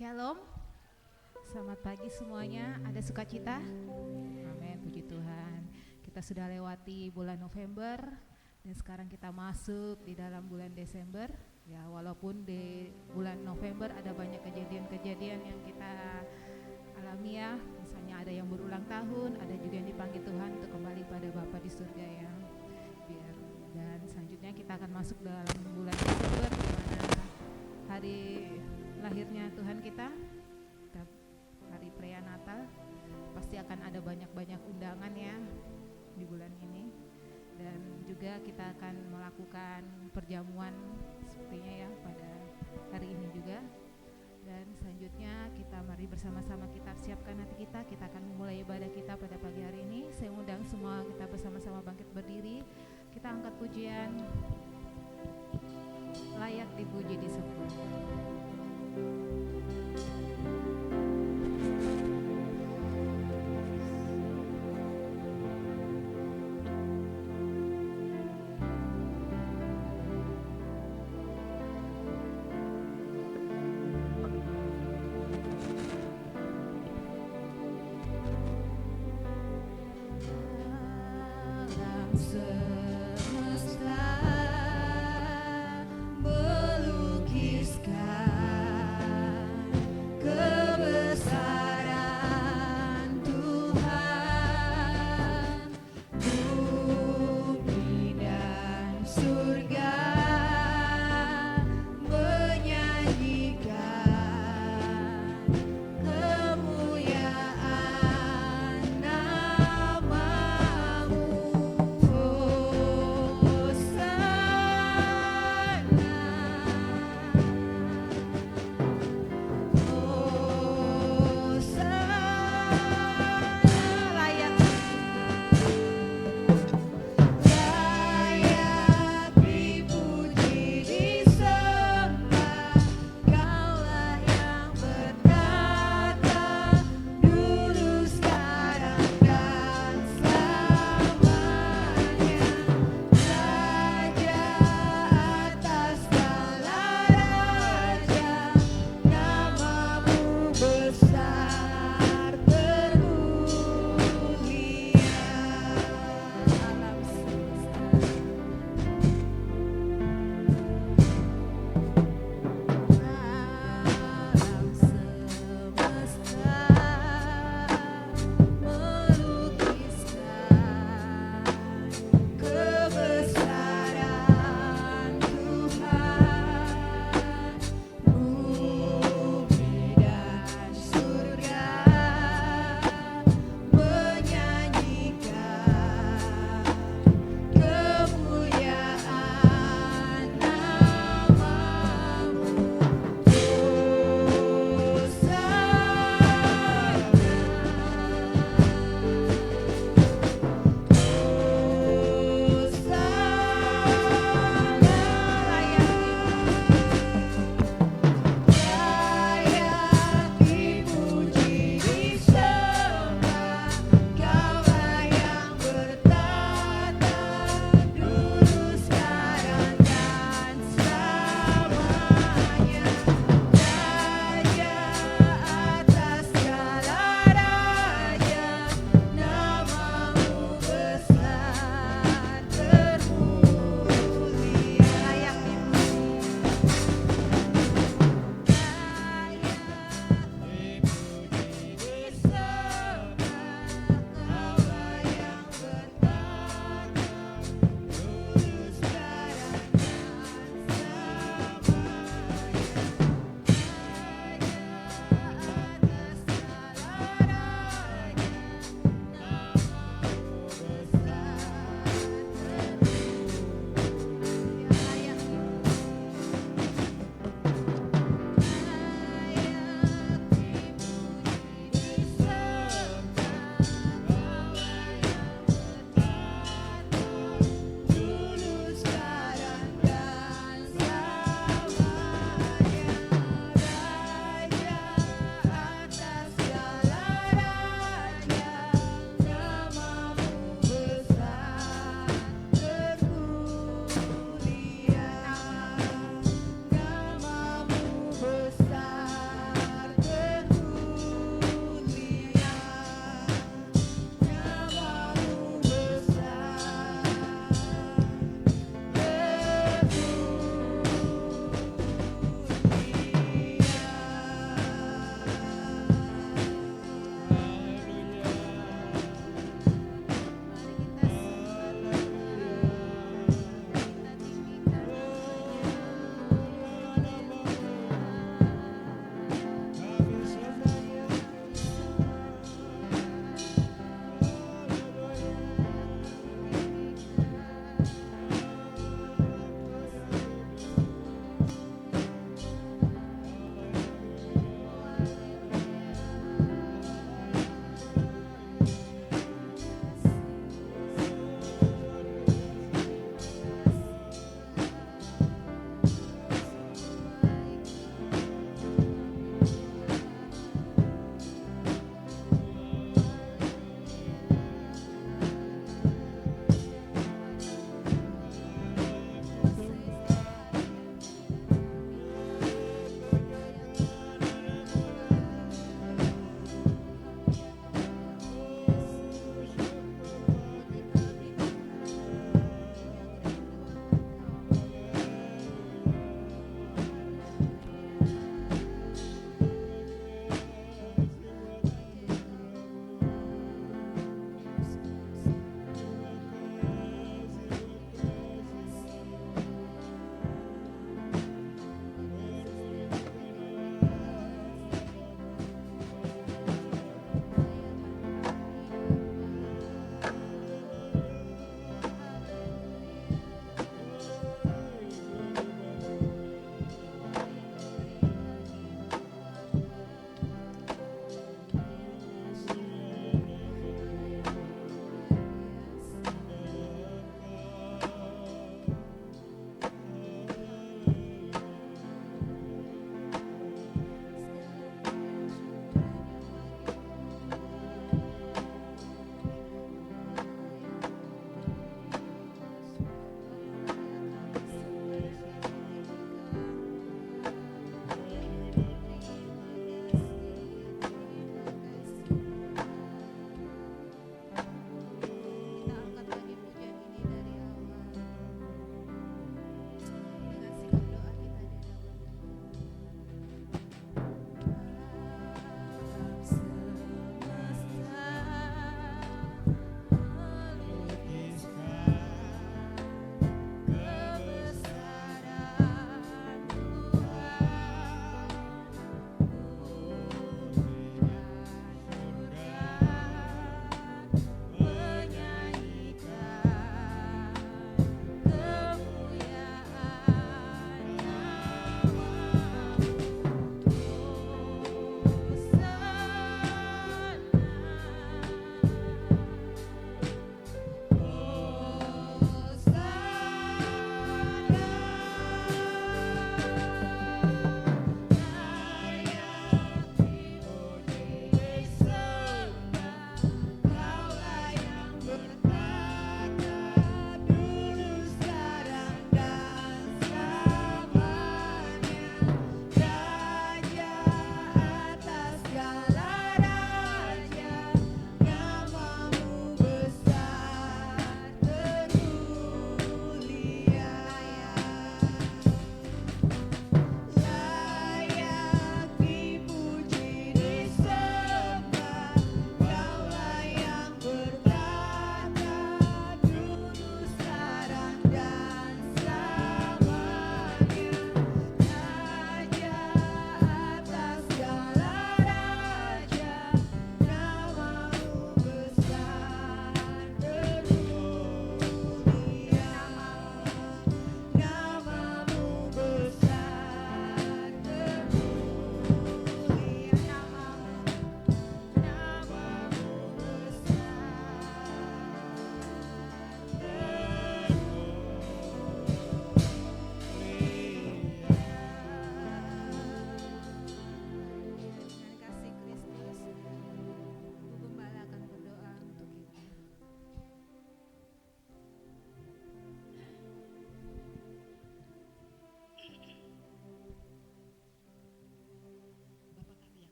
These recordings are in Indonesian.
Shalom, selamat pagi semuanya. Ada sukacita? Amin, puji Tuhan. Kita sudah lewati bulan November dan sekarang kita masuk di dalam bulan Desember. Ya, walaupun di bulan November ada banyak kejadian-kejadian yang kita alami ya. Misalnya ada yang berulang tahun, ada juga yang dipanggil Tuhan untuk kembali pada Bapa di surga ya. Dan selanjutnya kita akan masuk dalam bulan Desember di mana hari lahirnya Tuhan kita, hari perayaan Natal. Pasti akan ada banyak-banyak undangan ya di bulan ini. Dan juga kita akan melakukan perjamuan sepertinya ya pada hari ini juga. Dan selanjutnya kita mari bersama-sama kita siapkan hati kita. Kita akan memulai ibadah kita pada pagi hari ini. Saya undang semua kita bersama-sama bangkit berdiri. Kita angkat pujian, layak dipuji disembah. Oh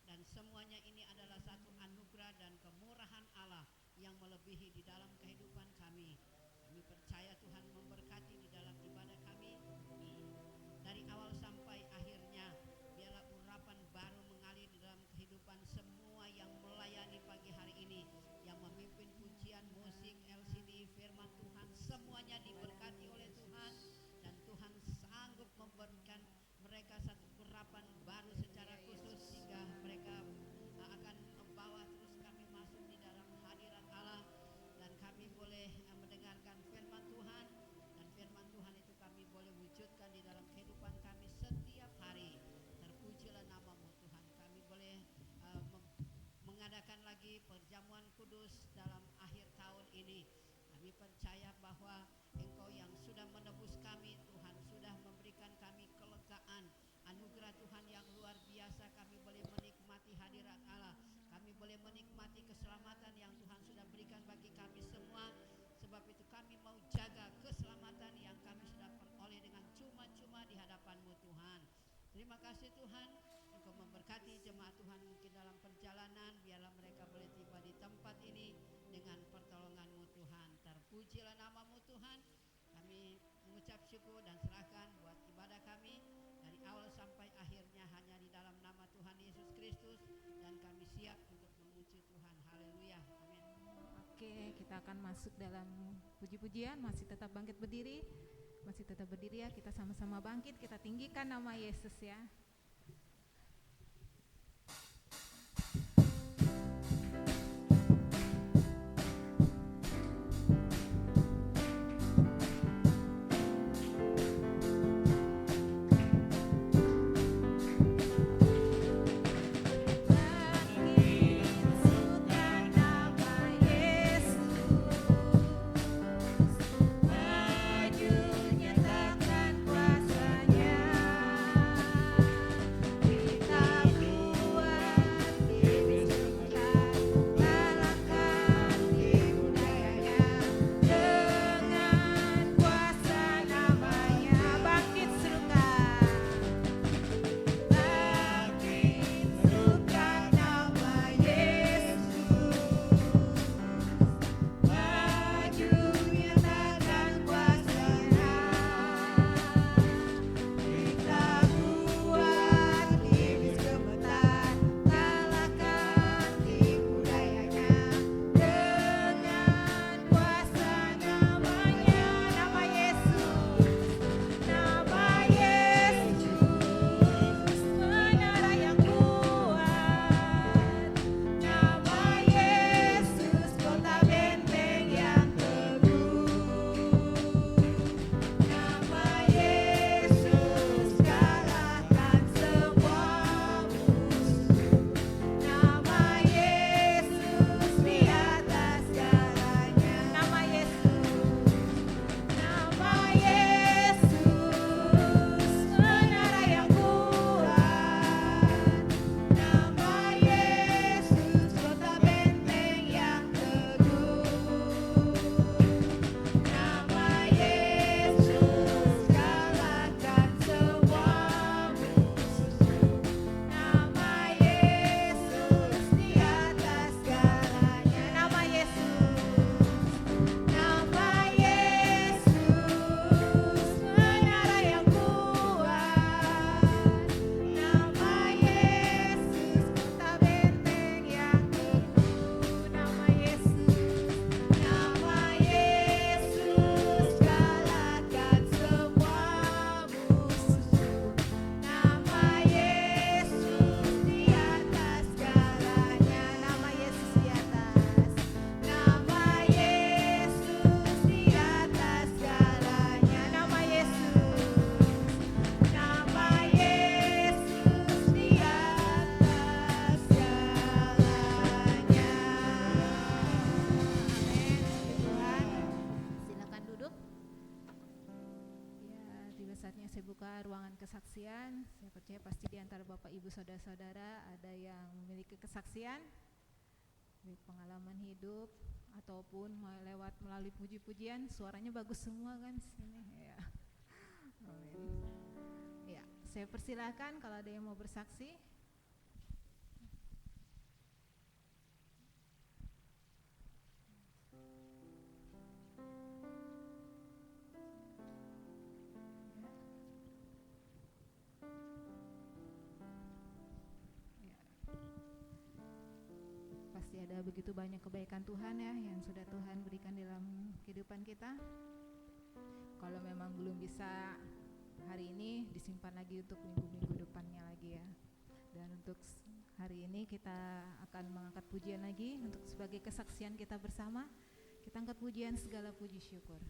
dan semuanya ini adalah satu anugerah dan kemurahan Allah yang melebihi di dalam kehidupan kami. Kami percaya Tuhan memberkati di dalam ibadah kami dari awal sampai akhirnya. Biarlah urapan baru mengalir di dalam kehidupan semua yang melayani pagi hari ini, yang memimpin pujian, musik, LCD, firman Tuhan, semuanya diberkati oleh Tuhan, dan Tuhan sanggup memberikan mereka satu urapan baru secara khusus sehingga mereka akan membawa terus kami masuk di dalam hadirat Allah, dan kami boleh mendengarkan firman Tuhan, dan firman Tuhan itu kami boleh wujudkan di dalam kehidupan kami setiap hari. Terpujilah namamu Tuhan. Kami boleh mengadakan lagi perjamuan kudus dalam akhir tahun ini. Kami percaya bahwa Engkau yang sudah menebus kami, Tuhan sudah memberikan kami kelegaan, anugerah Tuhan yang luar biasa. Kami boleh menikmati hadirat Allah, kami boleh menikmati keselamatan yang Tuhan sudah berikan bagi kami semua. Sebab itu kami mau jaga keselamatan yang kami sudah peroleh dengan cuma-cuma di hadapan-Mu Tuhan. Terima kasih Tuhan, Engkau memberkati jemaat Tuhan mungkin dalam perjalanan. Biarlah mereka boleh tiba di tempat ini dengan pertolongan-Mu Tuhan. Terpujilah namamu Tuhan. Kami mengucap syukur dan serahkan buat ibadah kami dari awal sampai akhirnya hanya di dalam nama Tuhan Yesus Kristus, dan kami siap untuk memuji Tuhan. Haleluya, amin. Oke, kita akan masuk dalam puji-pujian. Masih tetap bangkit berdiri, masih tetap berdiri ya. Kita sama-sama bangkit, kita tinggikan nama Yesus ya. Kesaksian, saya percaya pasti di antara Bapak Ibu Saudara-saudara ada yang memiliki kesaksian, baik pengalaman hidup ataupun melalui puji-pujian. Suaranya bagus semua kan sini ya. Amin. Ya, saya persilahkan kalau ada yang mau bersaksi. ada begitu banyak kebaikan Tuhan ya yang sudah Tuhan berikan dalam kehidupan kita. Kalau memang belum bisa hari ini, disimpan lagi untuk minggu-minggu depannya lagi ya. Dan untuk hari ini kita akan mengangkat pujian lagi untuk sebagai kesaksian kita bersama. Kita angkat pujian segala puji syukur.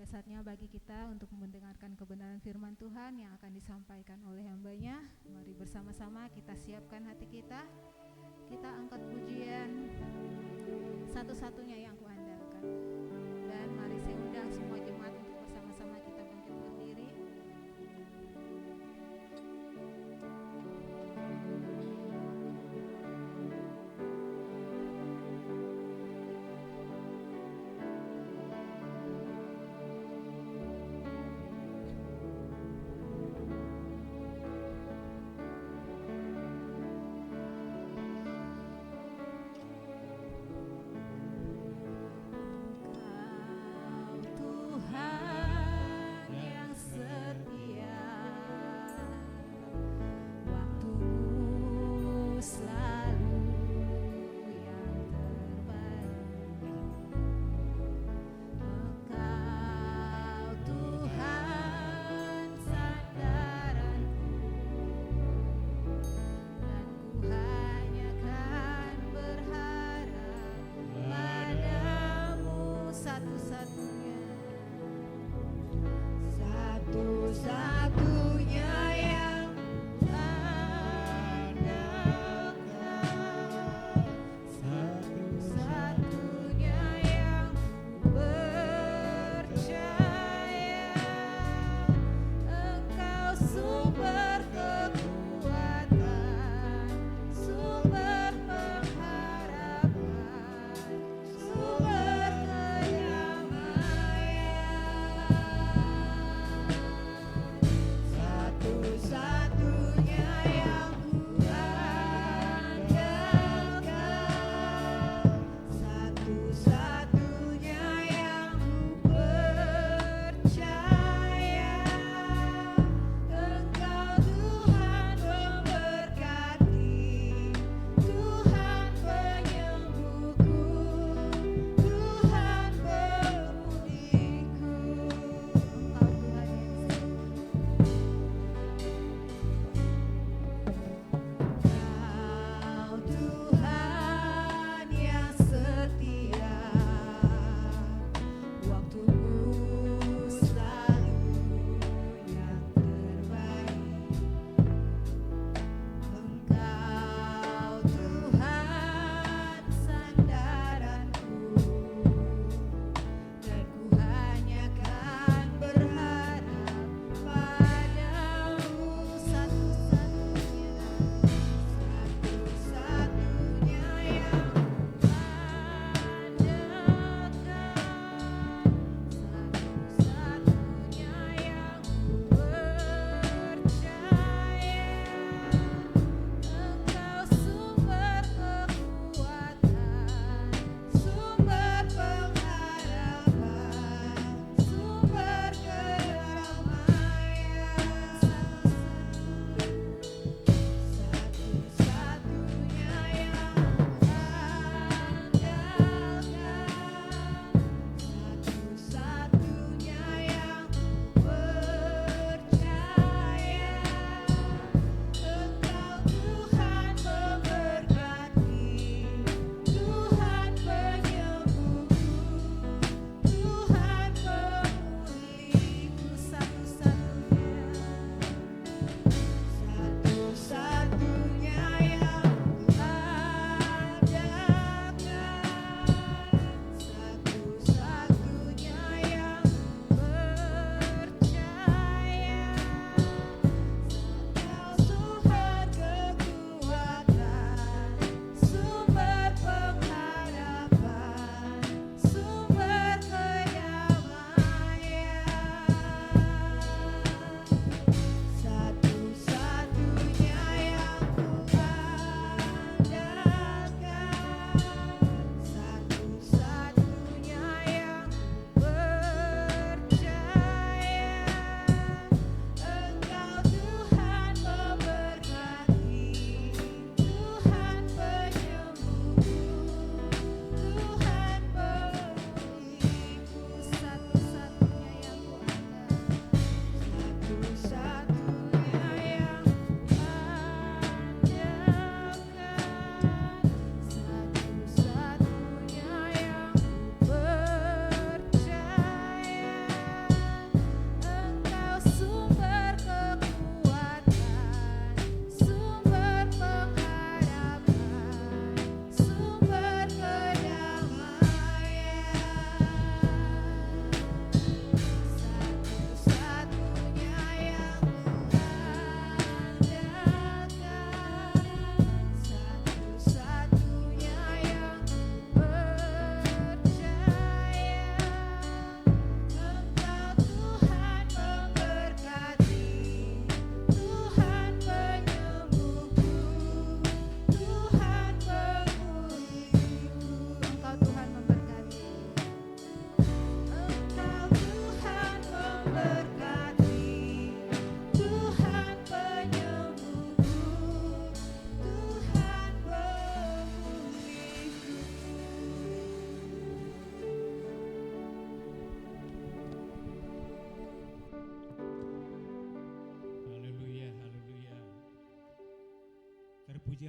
Saatnya bagi kita untuk mendengarkan kebenaran firman Tuhan yang akan disampaikan oleh hamba-Nya. Mari bersama-sama kita siapkan hati kita. Kita angkat pujian satu-satunya yang kuandalkan. Dan mari saya undang semua jemaat untuk bersama-sama kita bangkit berdiri.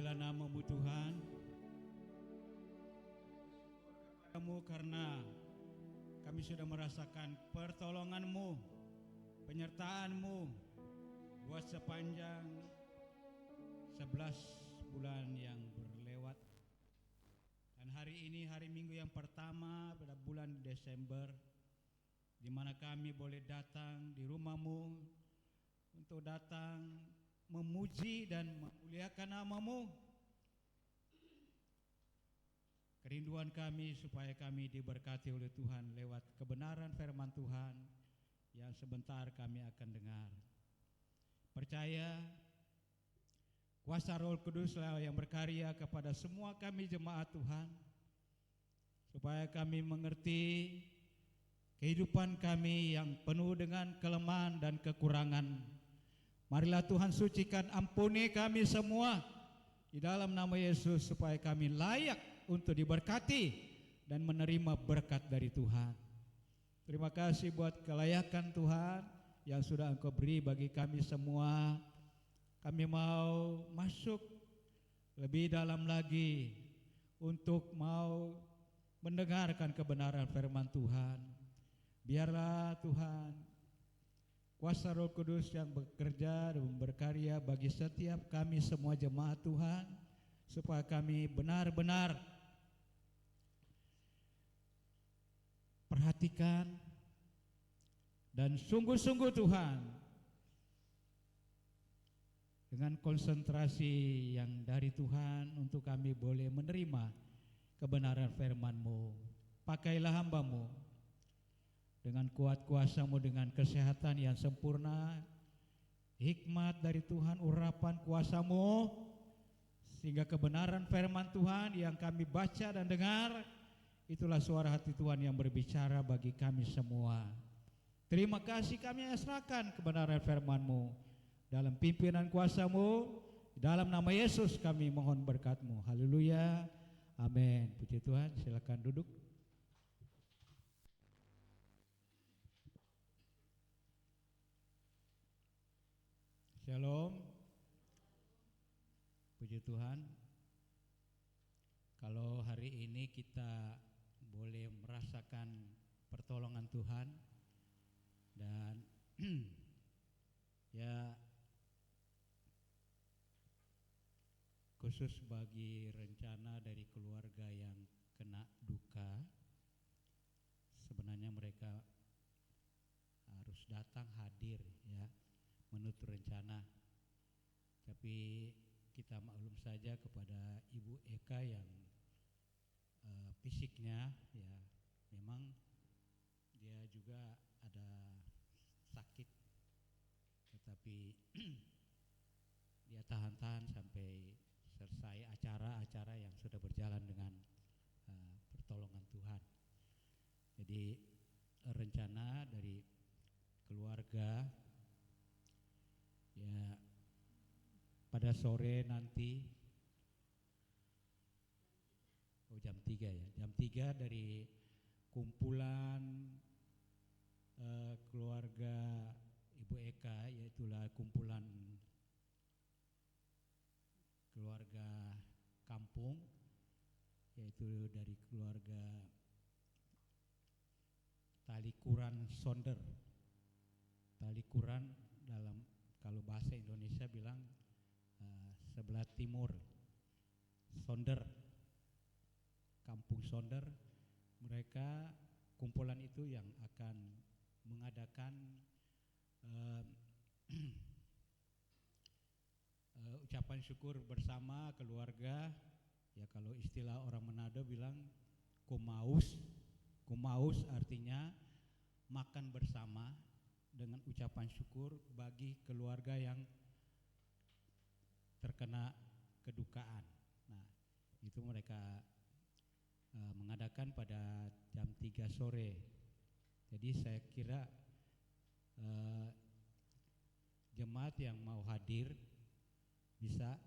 Terpujilah nama-Mu Tuhan. Kamu karena kami sudah merasakan pertolongan-Mu, penyertaan-Mu buat sepanjang 11 bulan yang berlewat. Dan hari ini hari Minggu yang pertama pada bulan Desember, di mana kami boleh datang di rumah-Mu untuk datang memuji dan memuliakan nama-Mu. Kerinduan kami supaya kami diberkati oleh Tuhan lewat kebenaran firman Tuhan yang sebentar kami akan dengar. Percaya kuasa Roh Kuduslah yang berkarya kepada semua kami jemaat Tuhan, supaya kami mengerti kehidupan kami yang penuh dengan kelemahan dan kekurangan. Marilah Tuhan sucikan, ampuni kami semua di dalam nama Yesus, supaya kami layak untuk diberkati dan menerima berkat dari Tuhan. Terima kasih buat kelayakan Tuhan yang sudah Engkau beri bagi kami semua. Kami mau masuk lebih dalam lagi untuk mau mendengarkan kebenaran firman Tuhan. Biarlah Tuhan kuasa Roh Kudus yang bekerja dan berkarya bagi setiap kami semua jemaat Tuhan, supaya kami benar-benar perhatikan dan sungguh-sungguh Tuhan dengan konsentrasi yang dari Tuhan untuk kami boleh menerima kebenaran firman-Mu. Pakailah hamba-Mu dengan kuat kuasa-Mu, dengan kesehatan yang sempurna, hikmat dari Tuhan, urapan kuasa-Mu, sehingga kebenaran firman Tuhan yang kami baca dan dengar, itulah suara hati Tuhan yang berbicara bagi kami semua. Terima kasih, kami serahkan kebenaran firman-Mu dalam pimpinan kuasa-Mu. Dalam nama Yesus kami mohon berkat-Mu. Haleluya, amin. Puji Tuhan, silakan duduk. Shalom. Puji Tuhan. Kalau hari ini kita boleh merasakan pertolongan Tuhan, dan ya khusus bagi rencana dari keluarga yang kena duka, sebenarnya mereka harus datang hadir ya menurut rencana, tapi kita maklum saja kepada Ibu Eka yang fisiknya ya memang dia juga ada sakit, tetapi dia tahan-tahan sampai selesai acara-acara yang sudah berjalan dengan pertolongan Tuhan. Jadi rencana dari keluarga ya pada sore nanti, jam 3 ya, jam 3 dari kumpulan keluarga Ibu Eka, yaitulah kumpulan keluarga kampung, yaitu dari keluarga Talikuran Sonder. Talikuran dalam kalau bahasa Indonesia bilang sebelah timur, Sonder, kampung Sonder. Mereka kumpulan itu yang akan mengadakan ucapan syukur bersama keluarga. Ya kalau istilah orang Manado bilang kumaus. Kumaus artinya makan bersama dengan ucapan syukur bagi keluarga yang terkena kedukaan. Nah, itu mereka mengadakan pada jam 3 sore. Jadi saya kira jemaat yang mau hadir bisa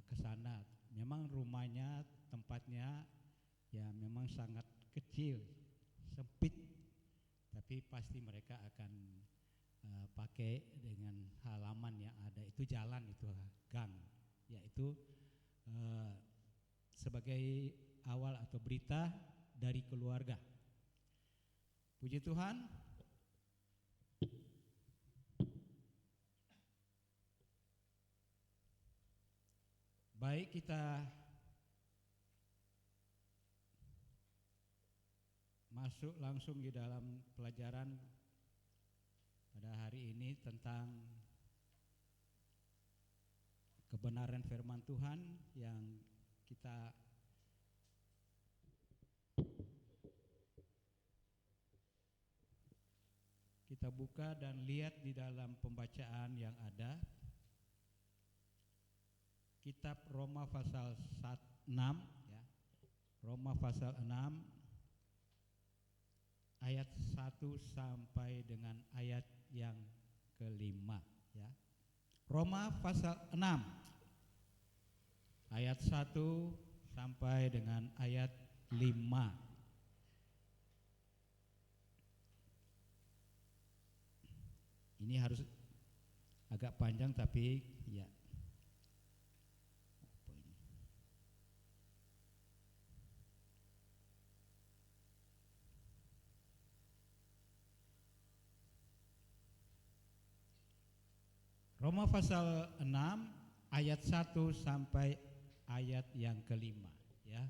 ke sana. Memang rumahnya, tempatnya ya memang sangat kecil, sempit, tapi pasti mereka akan pakai dengan halaman yang ada, itu jalan, itu gang, yaitu eh, sebagai awal atau berita dari keluarga. Puji Tuhan. Baik, kita masuk langsung di dalam pelajaran pada hari ini tentang kebenaran firman Tuhan yang kita buka dan lihat di dalam pembacaan yang ada. Kitab Roma pasal 6 ya. Roma pasal 6 ayat 1 sampai dengan ayat yang kelima ya. Roma pasal 6 ayat 1 sampai dengan ayat 5. Ini harus agak panjang tapi ya. Roma pasal 6 ayat 1 sampai ayat yang kelima ya.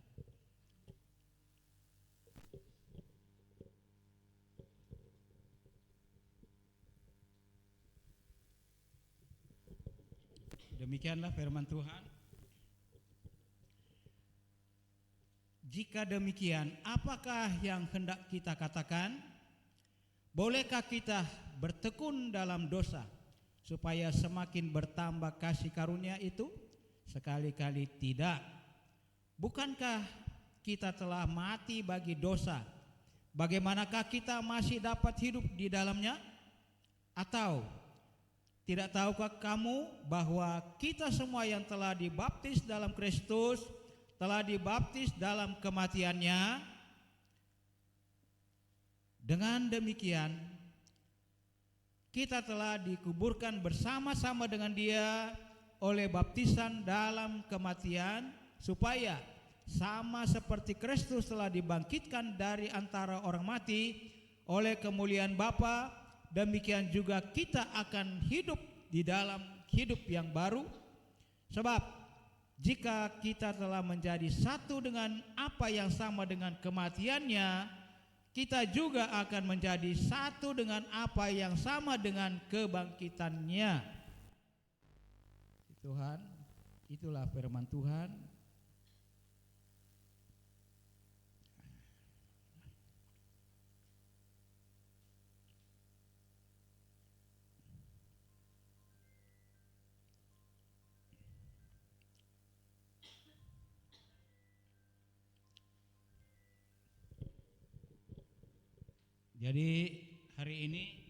Demikianlah firman Tuhan. Jika demikian, apakah yang hendak kita katakan? Bolehkah kita bertekun dalam dosa supaya semakin bertambah kasih karunia itu? Sekali-kali tidak. Bukankah kita telah mati bagi dosa? Bagaimanakah kita masih dapat hidup di dalamnya? Atau tidak tahukah kamu bahwa kita semua yang telah dibaptis dalam Kristus telah dibaptis dalam kematiannya? Dengan demikian kita telah dikuburkan bersama-sama dengan Dia oleh baptisan dalam kematian, supaya sama seperti Kristus telah dibangkitkan dari antara orang mati oleh kemuliaan Bapa, demikian juga kita akan hidup di dalam hidup yang baru. Sebab jika kita telah menjadi satu dengan apa yang sama dengan kematiannya, kita juga akan menjadi satu dengan apa yang sama dengan kebangkitannya. Tuhan, itulah firman Tuhan. Jadi hari ini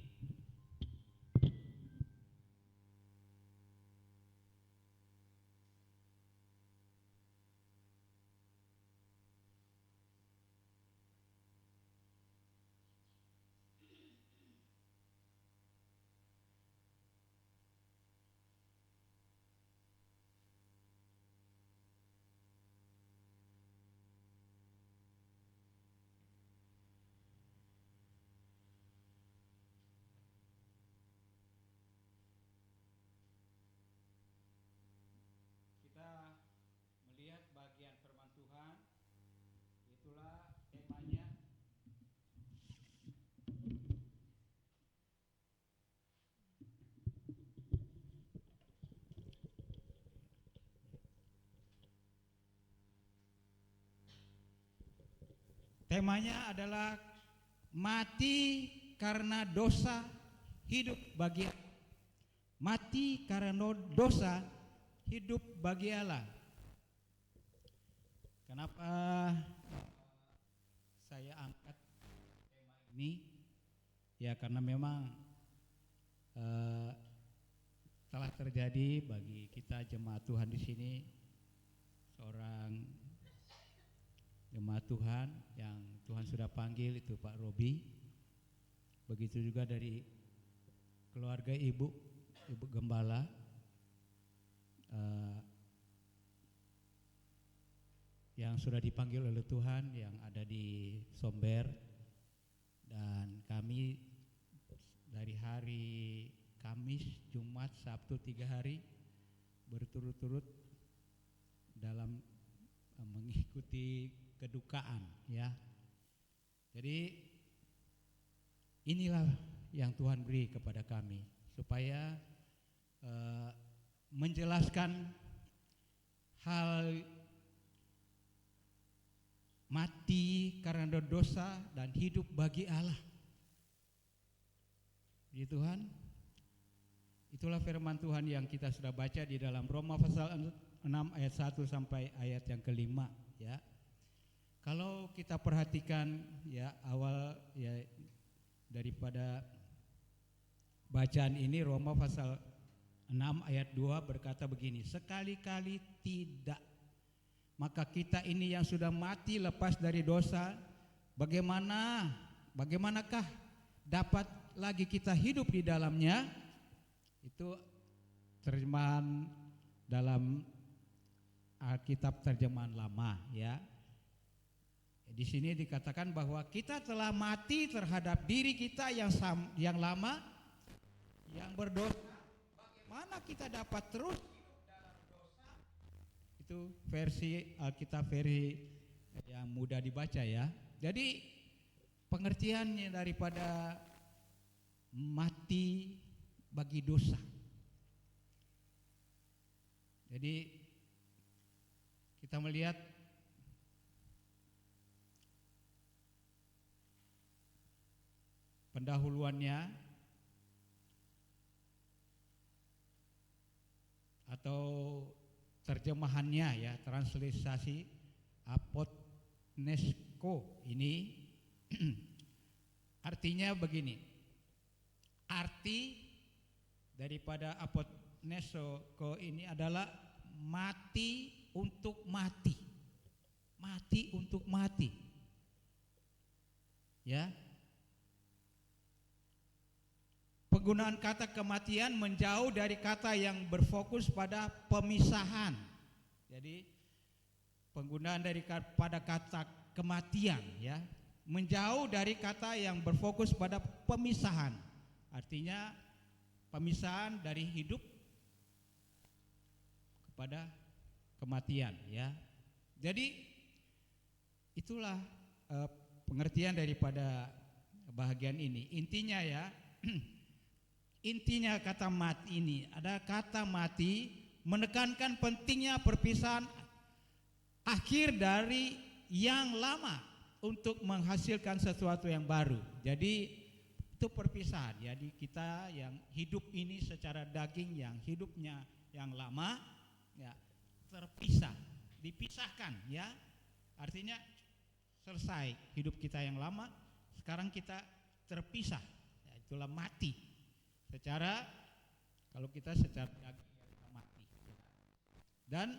kita melihat bagian firman Tuhan, itulah temanya. Temanya adalah mati karena dosa, hidup bagi Allah. Mati karena dosa, hidup bagi Allah. Kenapa saya angkat tema ini? Ya karena memang telah terjadi bagi kita jemaat Tuhan di sini seorang jemaat Tuhan yang Tuhan sudah panggil, itu Pak Robi. Begitu juga dari keluarga Ibu Gembala. yang sudah dipanggil oleh Tuhan yang ada di Somber, dan kami dari hari Kamis, Jumat, Sabtu 3 hari berturut-turut dalam mengikuti kedukaan ya. Jadi inilah yang Tuhan beri kepada kami supaya menjelaskan hal mati karena dosa dan hidup bagi Allah. Ya Tuhan, itulah firman Tuhan yang kita sudah baca di dalam Roma pasal 6 ayat 1 sampai ayat yang kelima ya. Kalau kita perhatikan ya awal ya daripada bacaan ini, Roma pasal 6 ayat 2 berkata begini, sekali-kali tidak, maka kita ini yang sudah mati lepas dari dosa, bagaimanakah dapat lagi kita hidup di dalamnya? Itu terjemahan dalam Alkitab terjemahan lama ya. Di sini dikatakan bahwa kita telah mati terhadap diri kita yang lama, yang berdosa. Bagaimana kita dapat terus hidup dalam dosa? Itu versi Alkitab versi yang mudah dibaca ya. Jadi pengertiannya daripada mati bagi dosa. Jadi kita melihat pendahuluannya atau terjemahannya ya, transliterasi apotnesko ini artinya begini. Arti daripada apotnesko ini adalah mati untuk mati. Mati untuk mati. Ya. Penggunaan kata kematian menjauh dari kata yang berfokus pada pemisahan. Jadi penggunaan pada kata kematian ya, menjauh dari kata yang berfokus pada pemisahan. Artinya pemisahan dari hidup kepada kematian ya. Jadi itulah pengertian daripada bahagian ini. Intinya ya intinya kata mati ini, ada kata mati menekankan pentingnya perpisahan akhir dari yang lama untuk menghasilkan sesuatu yang baru. Jadi itu perpisahan. Jadi kita yang hidup ini secara daging, yang hidupnya yang lama ya terpisah, dipisahkan ya. Artinya selesai hidup kita yang lama, sekarang kita terpisah. Ya, itulah mati. Secara kalau kita secara daging kita mati. Dan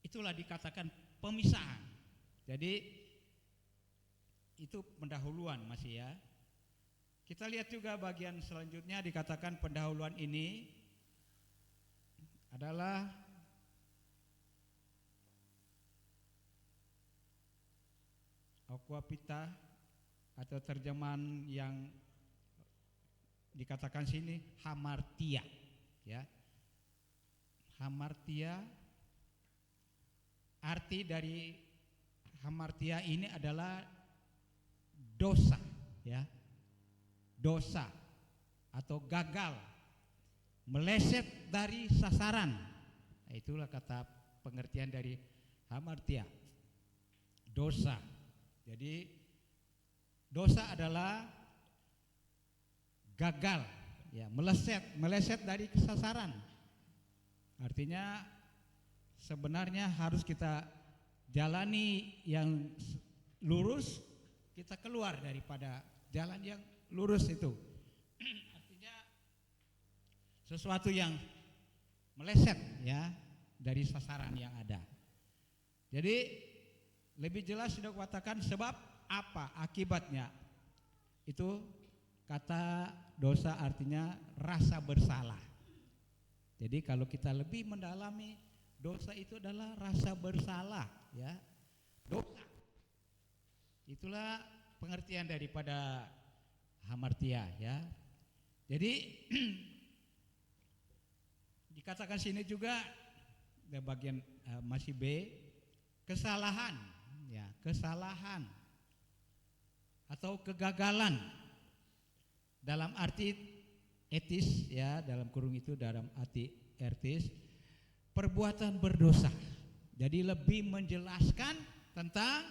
itulah dikatakan pemisahan. Jadi itu pendahuluan masih ya. Kita lihat juga bagian selanjutnya dikatakan pendahuluan ini adalah aquapita atau terjemahan yang dikatakan sini hamartia ya. Hamartia, arti dari hamartia ini adalah dosa ya. Dosa atau gagal, meleset dari sasaran. Nah, itulah kata pengertian dari hamartia. Dosa. Jadi dosa adalah gagal ya, meleset dari sasaran. Artinya sebenarnya harus kita jalani yang lurus, kita keluar daripada jalan yang lurus itu. Artinya sesuatu yang meleset ya dari sasaran yang ada. Jadi lebih jelas sudah katakan sebab apa akibatnya. Itu kata dosa artinya rasa bersalah. Jadi kalau kita lebih mendalami, dosa itu adalah rasa bersalah. ya, dosa. Itulah pengertian daripada hamartia, ya. Jadi dikatakan sini juga di bagian masih B, kesalahan, ya, kesalahan atau kegagalan dalam arti etis, ya, dalam kurung itu dalam arti etis, perbuatan berdosa. Jadi lebih menjelaskan tentang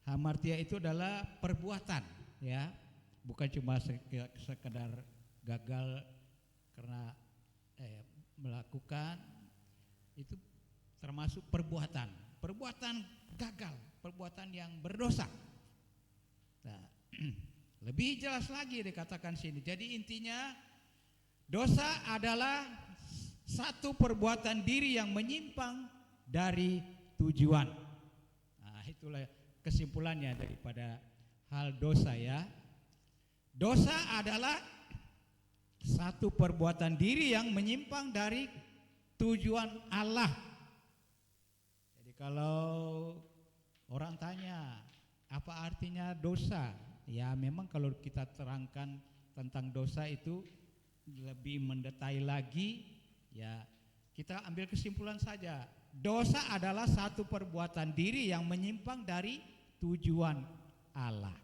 hamartia itu adalah perbuatan, ya, bukan cuma sekedar gagal karena melakukan, itu termasuk perbuatan gagal, perbuatan yang berdosa. Nah, lebih jelas lagi dikatakan sini. Jadi intinya dosa adalah satu perbuatan diri yang menyimpang dari tujuan. Nah, itulah kesimpulannya daripada hal dosa, ya. Dosa adalah satu perbuatan diri yang menyimpang dari tujuan Allah. Jadi kalau orang tanya apa artinya dosa, ya memang kalau kita terangkan tentang dosa itu lebih mendetail lagi, ya kita ambil kesimpulan saja. Dosa adalah satu perbuatan diri yang menyimpang dari tujuan Allah.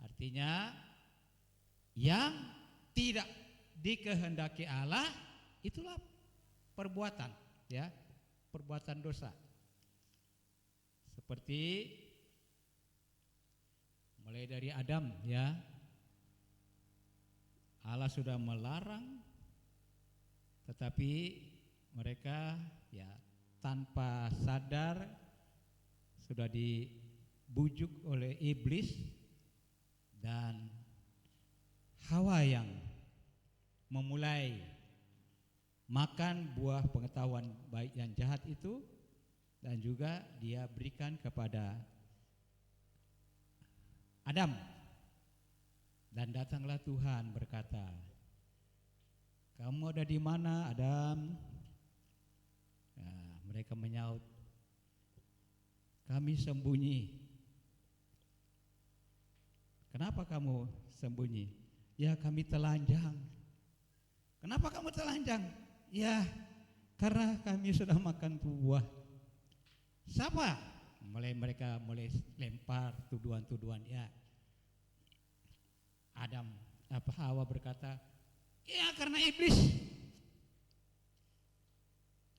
Artinya yang tidak dikehendaki Allah itulah perbuatan, ya, perbuatan dosa. Seperti mulai dari Adam, ya, Allah sudah melarang, tetapi mereka, ya, tanpa sadar sudah dibujuk oleh iblis, dan Hawa yang memulai makan buah pengetahuan baik dan jahat itu, dan juga dia berikan kepada Adam. Dan datanglah Tuhan berkata, "Kamu ada di mana, Adam?" Nah, mereka menyaut, "Kami sembunyi." "Kenapa kamu sembunyi?" "Ya, kami telanjang." "Kenapa kamu telanjang?" "Ya, karena kami sudah makan buah." "Siapa?" Mereka mulai lempar tuduhan-tuduhan, ya. Hawa berkata, "Ya, karena iblis."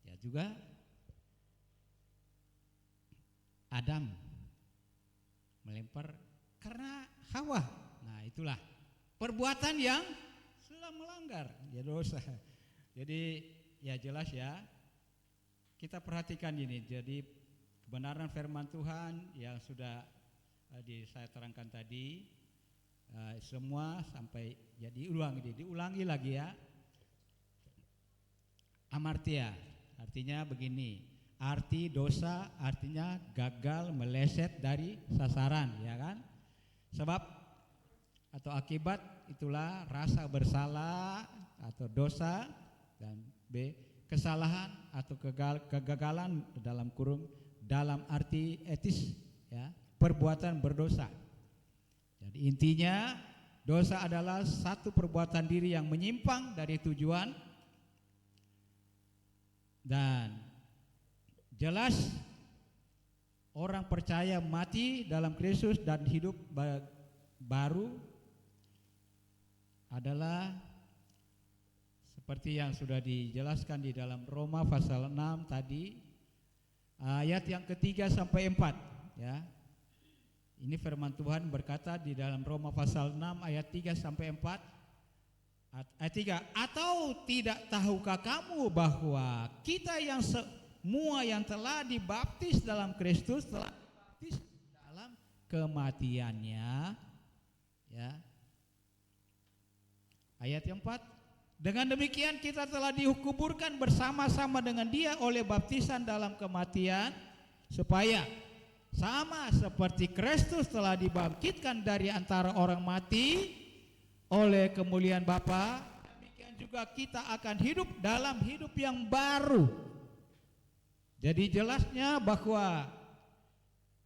Ya juga Adam melempar karena Hawa. Nah, itulah perbuatan yang sudah melanggar, ya, dosa. Jadi ya jelas, ya, kita perhatikan ini. Jadi kebenaran firman Tuhan yang sudah saya terangkan tadi, semua sampai ya diulangi lagi, ya. Hamartia artinya begini, arti dosa artinya gagal meleset dari sasaran, ya kan? Sebab atau akibat itulah rasa bersalah atau dosa, dan B, kesalahan atau kegagalan dalam kurung dalam arti etis, ya, perbuatan berdosa. Jadi intinya dosa adalah satu perbuatan diri yang menyimpang dari tujuan, dan jelas orang percaya mati dalam Kristus dan hidup baru adalah seperti yang sudah dijelaskan di dalam Roma pasal 6 tadi, ayat yang ketiga sampai 4, ya. Ini firman Tuhan berkata di dalam Roma pasal 6 ayat 3 sampai 4. Ayat 3, "Atau tidak tahukah kamu bahwa kita yang semua yang telah dibaptis dalam Kristus telah dibaptis dalam kematiannya?" Ya. Ayat yang 4, "Dengan demikian kita telah dikuburkan bersama-sama dengan Dia oleh baptisan dalam kematian, supaya sama seperti Kristus telah dibangkitkan dari antara orang mati oleh kemuliaan Bapa, demikian juga kita akan hidup dalam hidup yang baru." Jadi jelasnya bahwa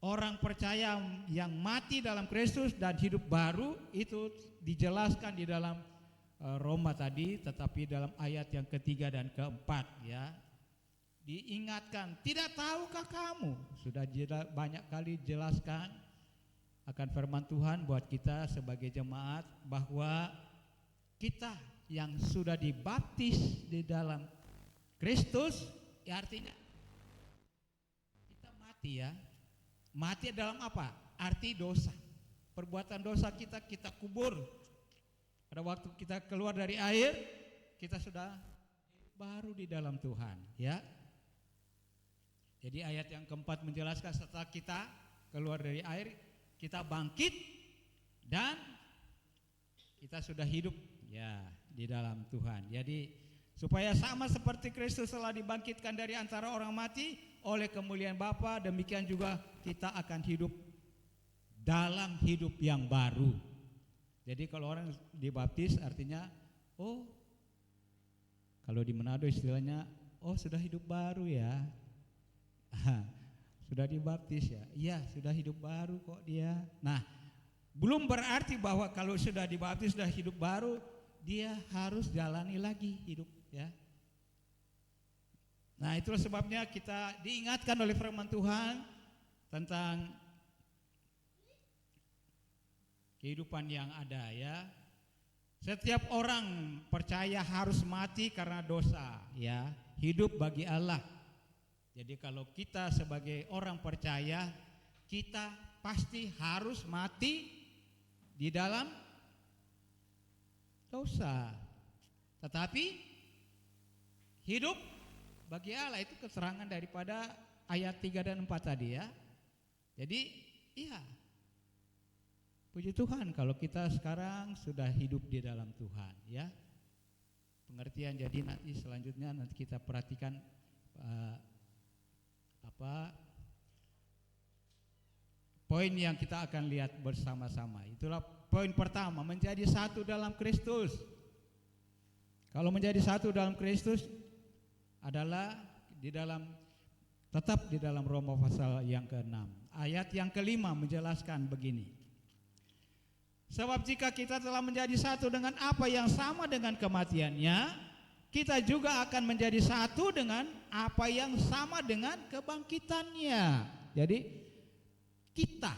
orang percaya yang mati dalam Kristus dan hidup baru itu dijelaskan di dalam Roma tadi, tetapi dalam ayat yang ketiga dan keempat ya. Diingatkan, tidak tahukah kamu? Sudah banyak kali jelaskan akan firman Tuhan buat kita sebagai jemaat bahwa kita yang sudah dibaptis di dalam Kristus, ya artinya kita mati ya. Mati dalam apa? Arti dosa. Perbuatan dosa kita kubur. Pada waktu kita keluar dari air, kita sudah baru di dalam Tuhan ya. Jadi ayat yang keempat menjelaskan setelah kita keluar dari air, kita bangkit dan kita sudah hidup ya di dalam Tuhan. Jadi supaya sama seperti Kristus telah dibangkitkan dari antara orang mati oleh kemuliaan Bapa, demikian juga kita akan hidup dalam hidup yang baru. Jadi kalau orang dibaptis artinya kalau di Manado istilahnya sudah hidup baru ya. Sudah dibaptis ya. Iya, sudah hidup baru kok dia. Nah, belum berarti bahwa kalau sudah dibaptis sudah hidup baru, dia harus jalani lagi hidup ya. Nah, itulah sebabnya kita diingatkan oleh firman Tuhan tentang kehidupan yang ada ya. Setiap orang percaya harus mati karena dosa ya, hidup bagi Allah. Jadi kalau kita sebagai orang percaya, kita pasti harus mati di dalam dosa. Tetapi hidup bagi Allah, itu keterangan daripada ayat 3 dan 4 tadi ya. Jadi iya, puji Tuhan kalau kita sekarang sudah hidup di dalam Tuhan ya. Pengertian jadi nanti selanjutnya nanti kita perhatikan poin yang kita akan lihat bersama-sama. Itulah poin pertama, menjadi satu dalam Kristus. Kalau menjadi satu dalam Kristus adalah tetap di dalam Roma pasal yang ke-6. Ayat yang ke-5 menjelaskan begini. Sebab jika kita telah menjadi satu dengan apa yang sama dengan kematiannya, kita juga akan menjadi satu dengan apa yang sama dengan kebangkitannya. Jadi kita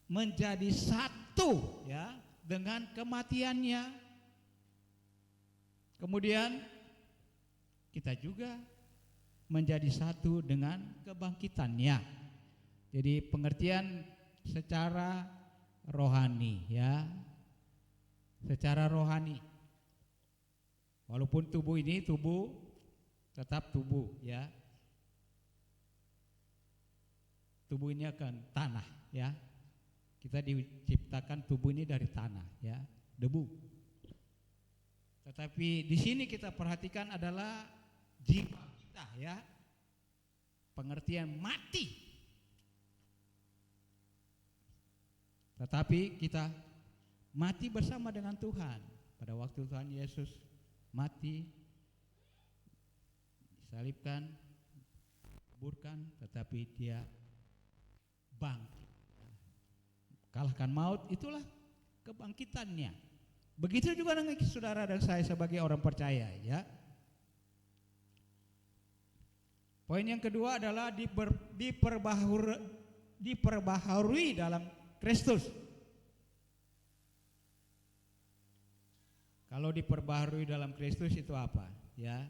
menjadi satu ya dengan kematiannya. Kemudian kita juga menjadi satu dengan kebangkitannya. Jadi pengertian secara rohani ya. Secara rohani. Walaupun tubuh ini tetap tubuh ya. Tubuh ini akan tanah ya. Kita diciptakan tubuh ini dari tanah ya, debu. Tetapi di sini kita perhatikan adalah jiwa kita ya. Pengertian mati. Tetapi kita mati bersama dengan Tuhan. Pada waktu Tuhan Yesus mati, disalibkan, kuburkan, tetapi dia bangkit, kalahkan maut, itulah kebangkitannya. Begitu juga dengan saudara dan saya sebagai orang percaya ya. Poin yang kedua adalah diperbaharui dalam Kristus. Kalau diperbaharui dalam Kristus itu apa? Ya.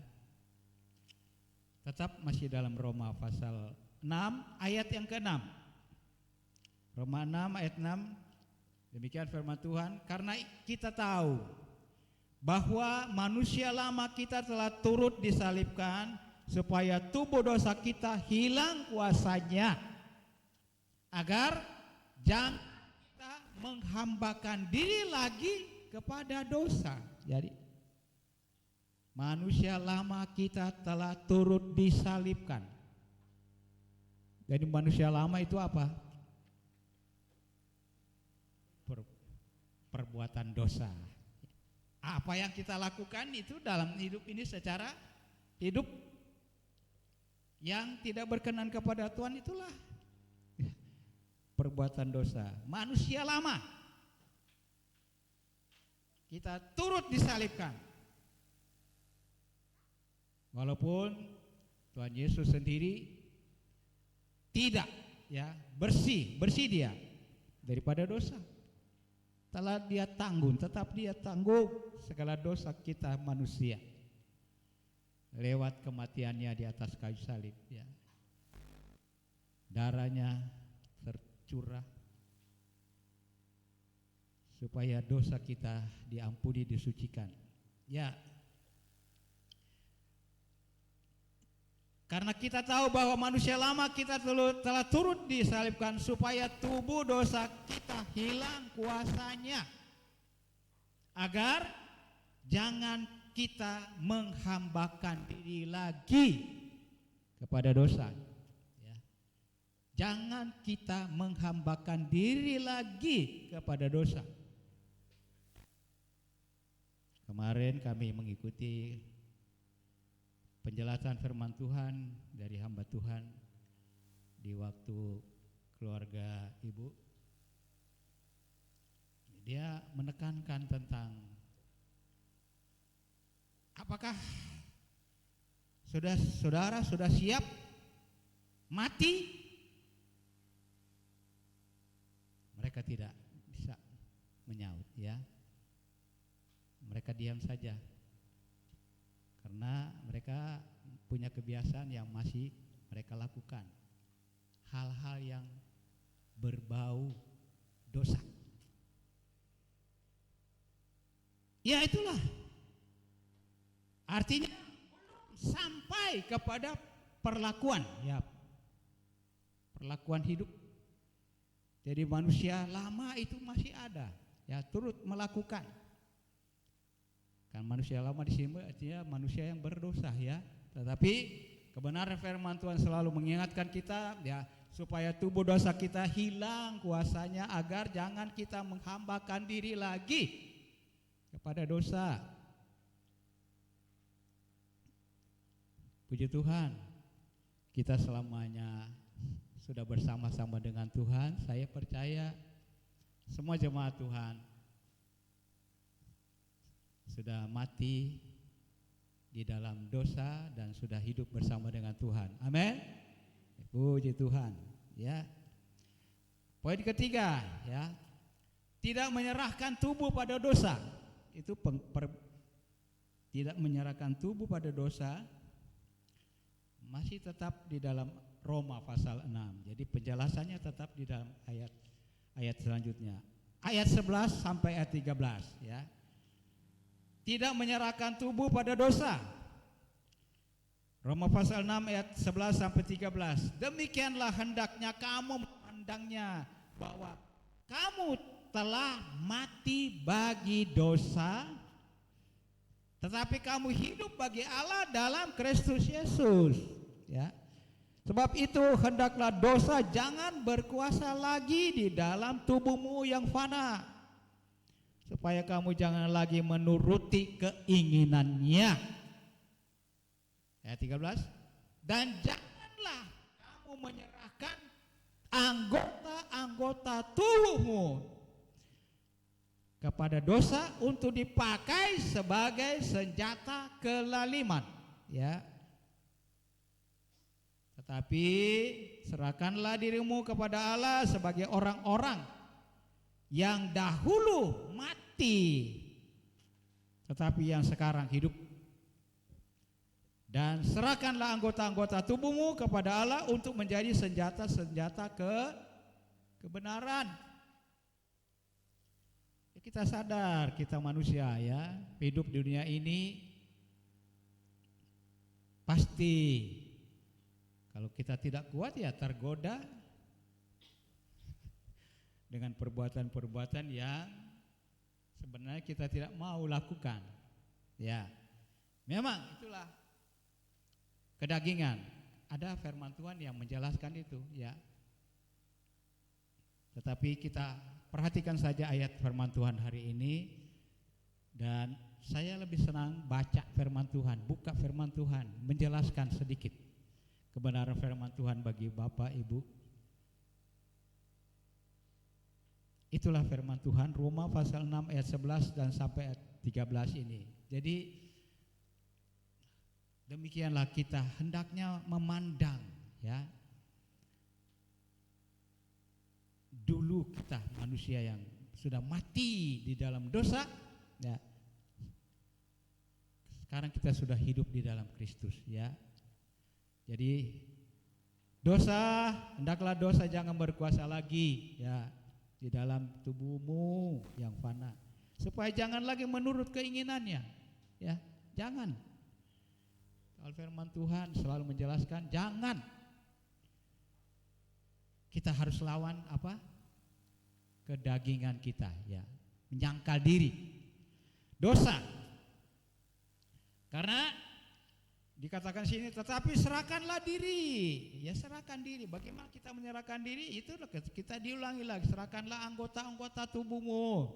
Tetap masih dalam Roma pasal 6 ayat yang ke-6. Roma 6 ayat 6. Demikian firman Tuhan, karena kita tahu bahwa manusia lama kita telah turut disalibkan supaya tubuh dosa kita hilang kuasanya, agar jangan kita menghambakan diri lagi kepada dosa. Jadi manusia lama kita telah turut disalibkan. Jadi manusia lama itu apa? Perbuatan dosa. Apa yang kita lakukan itu dalam hidup ini secara hidup yang tidak berkenan kepada Tuhan itulah perbuatan dosa manusia lama. Kita turut disalibkan. Walaupun Tuhan Yesus sendiri tidak bersih dia daripada dosa. Telah dia tanggung, tetap dia tanggung segala dosa kita manusia lewat kematiannya di atas kayu salib, ya. Darahnya tercurah supaya dosa kita diampuni, disucikan. Ya. Karena kita tahu bahwa manusia lama kita telah turut disalibkan supaya tubuh dosa kita hilang kuasanya, agar jangan kita menghambakan diri lagi kepada dosa. Ya. Jangan kita menghambakan diri lagi kepada dosa. Kemarin kami mengikuti penjelasan firman Tuhan dari hamba Tuhan di waktu keluarga ibu. Dia menekankan tentang apakah saudara sudah siap mati? Mereka tidak bisa menyaut, ya. Mereka diam saja. Karena mereka punya kebiasaan yang masih mereka lakukan, hal-hal yang berbau dosa. Ya itulah, artinya sampai kepada perlakuan, ya, perlakuan hidup. Jadi manusia lama itu masih ada, ya, turut melakukan. Kan manusia lama di sini artinya manusia yang berdosa, ya. Tetapi kebenaran firman Tuhan selalu mengingatkan kita, ya, supaya tubuh dosa kita hilang kuasanya, agar jangan kita menghambakan diri lagi kepada dosa. Puji Tuhan, kita selamanya sudah bersama-sama dengan Tuhan. Saya percaya semua jemaat Tuhan sudah mati di dalam dosa dan sudah hidup bersama dengan Tuhan. Amin. Puji Tuhan, ya. Poin ketiga, ya, tidak menyerahkan tubuh pada dosa. Itu tidak menyerahkan tubuh pada dosa masih tetap di dalam Roma pasal 6. Jadi penjelasannya tetap di dalam ayat selanjutnya. Ayat 11 sampai ayat 13, ya. Tidak menyerahkan tubuh pada dosa. Roma pasal 6 ayat 11 sampai 13. Demikianlah hendaknya kamu memandangnya, bahwa kamu telah mati bagi dosa, tetapi kamu hidup bagi Allah dalam Kristus Yesus, ya. Sebab itu hendaklah dosa jangan berkuasa lagi di dalam tubuhmu yang fana, supaya kamu jangan lagi menuruti keinginannya. Ayat 13. Dan janganlah kamu menyerahkan anggota-anggota tubuhmu kepada dosa untuk dipakai sebagai senjata kelaliman, ya. Tetapi serahkanlah dirimu kepada Allah sebagai orang-orang yang dahulu mati, tetapi yang sekarang hidup. Dan serahkanlah anggota-anggota tubuhmu kepada Allah untuk menjadi senjata-senjata kebenaran. Ya, kita sadar kita manusia, ya, hidup di dunia ini pasti kalau kita tidak kuat, ya, tergoda dengan perbuatan-perbuatan yang sebenarnya kita tidak mau lakukan, ya. Memang itulah kedagingan. Ada firman Tuhan yang menjelaskan itu, ya. Tetapi kita perhatikan saja ayat firman Tuhan hari ini, dan saya lebih senang baca firman Tuhan, buka firman Tuhan, menjelaskan sedikit. kebenaran firman Tuhan bagi Bapak Ibu. Itulah firman Tuhan, Roma pasal 6 ayat 11 dan sampai ayat 13 ini. Jadi demikianlah kita hendaknya memandang, ya. Dulu kita manusia yang sudah mati di dalam dosa, ya. Sekarang kita sudah hidup di dalam Kristus, ya. Jadi hendaklah dosa jangan berkuasa lagi, ya, di dalam tubuhmu yang fana, supaya jangan lagi menurut keinginannya, ya. Jangan. Kalau firman Tuhan selalu menjelaskan jangan. Kita harus lawan apa? Kedagingan kita, ya. Menyangkal diri. Dosa. Karena dikatakan sini, tetapi serahkanlah diri. Ya, serahkan diri. Bagaimana kita menyerahkan diri? Itu kita diulangi lagi. Serahkanlah anggota-anggota tubuhmu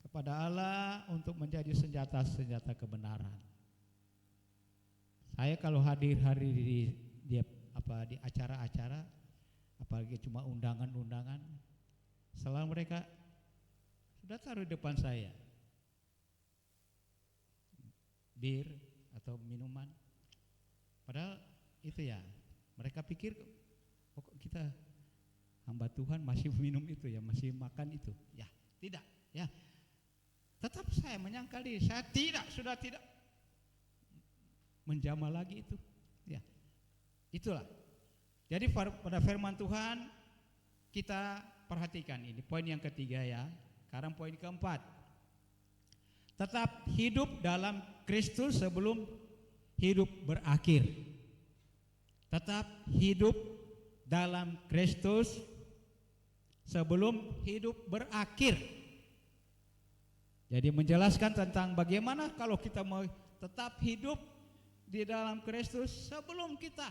kepada Allah untuk menjadi senjata-senjata kebenaran. Saya kalau hadir di acara-acara, apalagi cuma undangan-undangan, selalu mereka sudah taruh di depan saya bir atau minuman. Padahal itu, ya, mereka pikir pokok kita hamba Tuhan masih minum itu, ya, masih makan itu. Ya, tidak, ya. Tetap saya menyangkal diri, saya sudah tidak menjamah lagi itu. Ya. Itulah. Jadi pada firman Tuhan kita perhatikan ini poin yang ketiga, ya. Sekarang poin keempat. Tetap hidup dalam Kristus sebelum hidup berakhir. Tetap hidup dalam Kristus sebelum hidup berakhir. Jadi menjelaskan tentang bagaimana kalau kita mau tetap hidup di dalam Kristus sebelum kita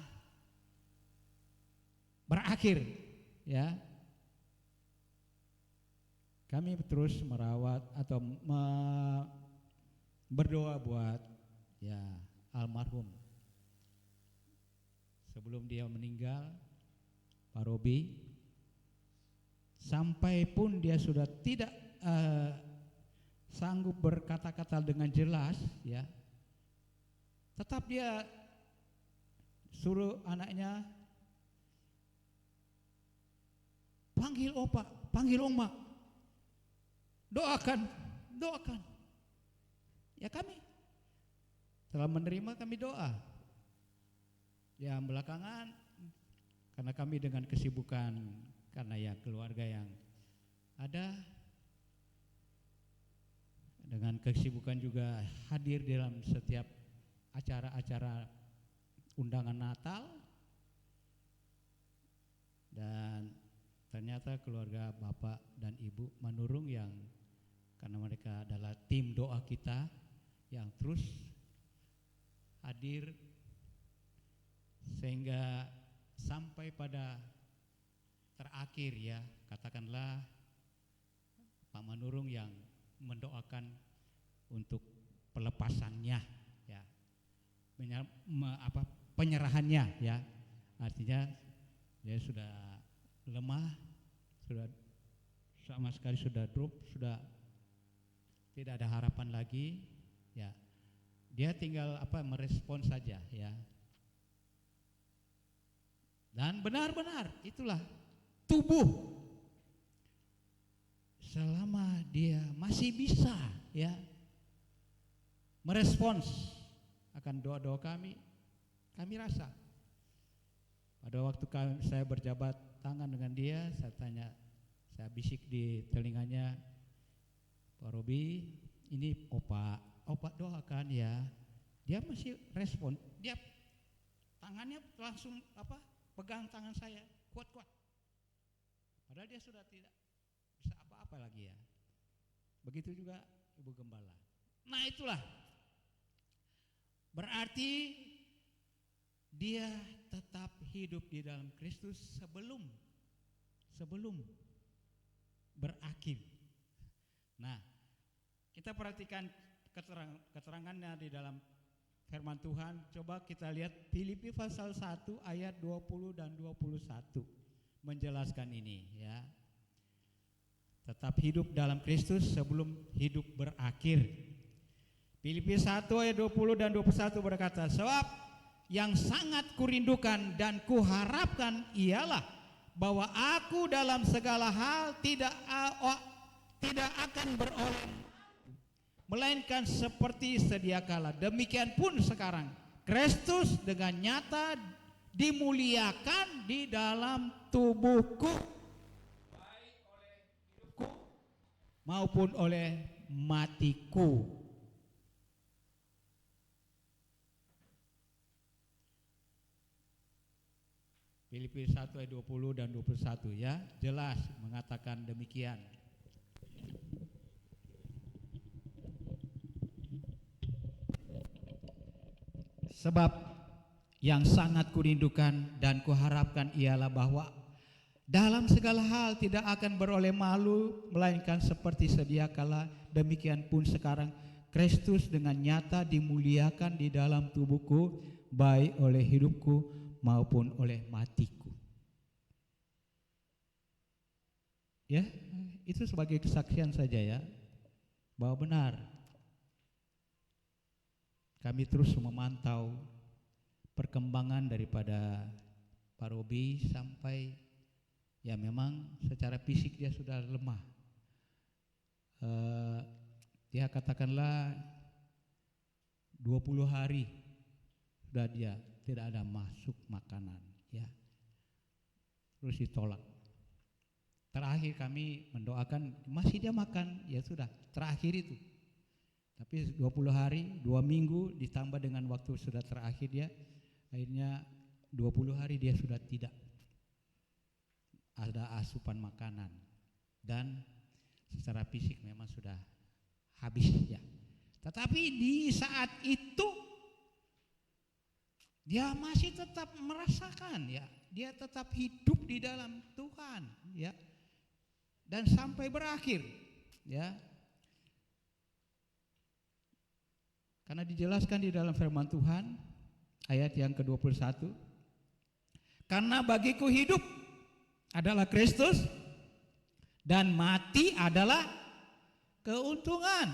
berakhir, ya. Kami terus merawat atau berdoa buat, ya, almarhum. Sebelum dia meninggal, Pak Robi, sampai pun dia sudah tidak sanggup berkata-kata dengan jelas, ya, tetap dia suruh anaknya panggil opa, panggil oma, doakan. Ya, kami telah menerima, kami doa. Ya, belakangan karena kami dengan kesibukan, karena ya keluarga yang ada, dengan kesibukan juga hadir dalam setiap acara-acara undangan Natal, dan ternyata keluarga Bapak dan Ibu Manurung yang karena mereka adalah tim doa kita yang terus hadir sehingga sampai pada terakhir, ya, katakanlah Pak Manurung yang mendoakan untuk pelepasannya, ya, penyerahannya, ya. Artinya dia sudah lemah, sudah sama sekali sudah drop, sudah tidak ada harapan lagi, ya. Dia tinggal merespon saja, ya. Dan benar-benar itulah tubuh selama dia masih bisa, ya, merespons akan doa-doa kami rasa. Pada waktu saya berjabat tangan dengan dia, saya tanya, saya bisik di telinganya, Pak Robi, ini opa doakan, ya. Dia masih respon, dia tangannya langsung pegang tangan saya kuat-kuat. Padahal dia sudah tidak bisa apa-apa lagi, ya. Begitu juga Ibu Gembala. Nah, itulah berarti dia tetap hidup di dalam Kristus sebelum berakhir. Nah, kita perhatikan keterangannya di dalam firman Tuhan, coba kita lihat Filipi pasal 1 ayat 20 dan 21 menjelaskan ini ya. Tetap hidup dalam Kristus sebelum hidup berakhir. Filipi 1 ayat 20 dan 21 berkata, sebab yang sangat kurindukan dan kuharapkan ialah bahwa aku dalam segala hal tidak akan beroleh, melainkan seperti sedia kala. Demikian pun sekarang Kristus dengan nyata dimuliakan di dalam tubuhku, baik oleh hidupku maupun oleh matiku. Filipi 1 ayat 20 dan 21 ya, jelas mengatakan demikian. Sebab yang sangat kurindukan dan kuharapkan ialah bahwa dalam segala hal tidak akan beroleh malu, melainkan seperti sedia kala, demikian pun sekarang Kristus dengan nyata dimuliakan di dalam tubuhku, baik oleh hidupku maupun oleh matiku. Ya, itu sebagai kesaksian saja ya, bahwa benar kami terus memantau perkembangan daripada Pak Robi sampai ya memang secara fisik dia sudah lemah. Dia katakanlah 20 hari sudah dia tidak ada masuk makanan ya. Terus ditolak. Terakhir kami mendoakan masih dia makan, ya sudah terakhir itu. Tapi 20 hari, 2 minggu ditambah dengan waktu sudah terakhir dia, akhirnya 20 hari dia sudah tidak ada asupan makanan dan secara fisik memang sudah habis ya. Tetapi di saat itu dia masih tetap merasakan ya, dia tetap hidup di dalam Tuhan ya, dan sampai berakhir ya. Karena dijelaskan di dalam firman Tuhan ayat yang ke-21, karena bagiku hidup adalah Kristus dan mati adalah keuntungan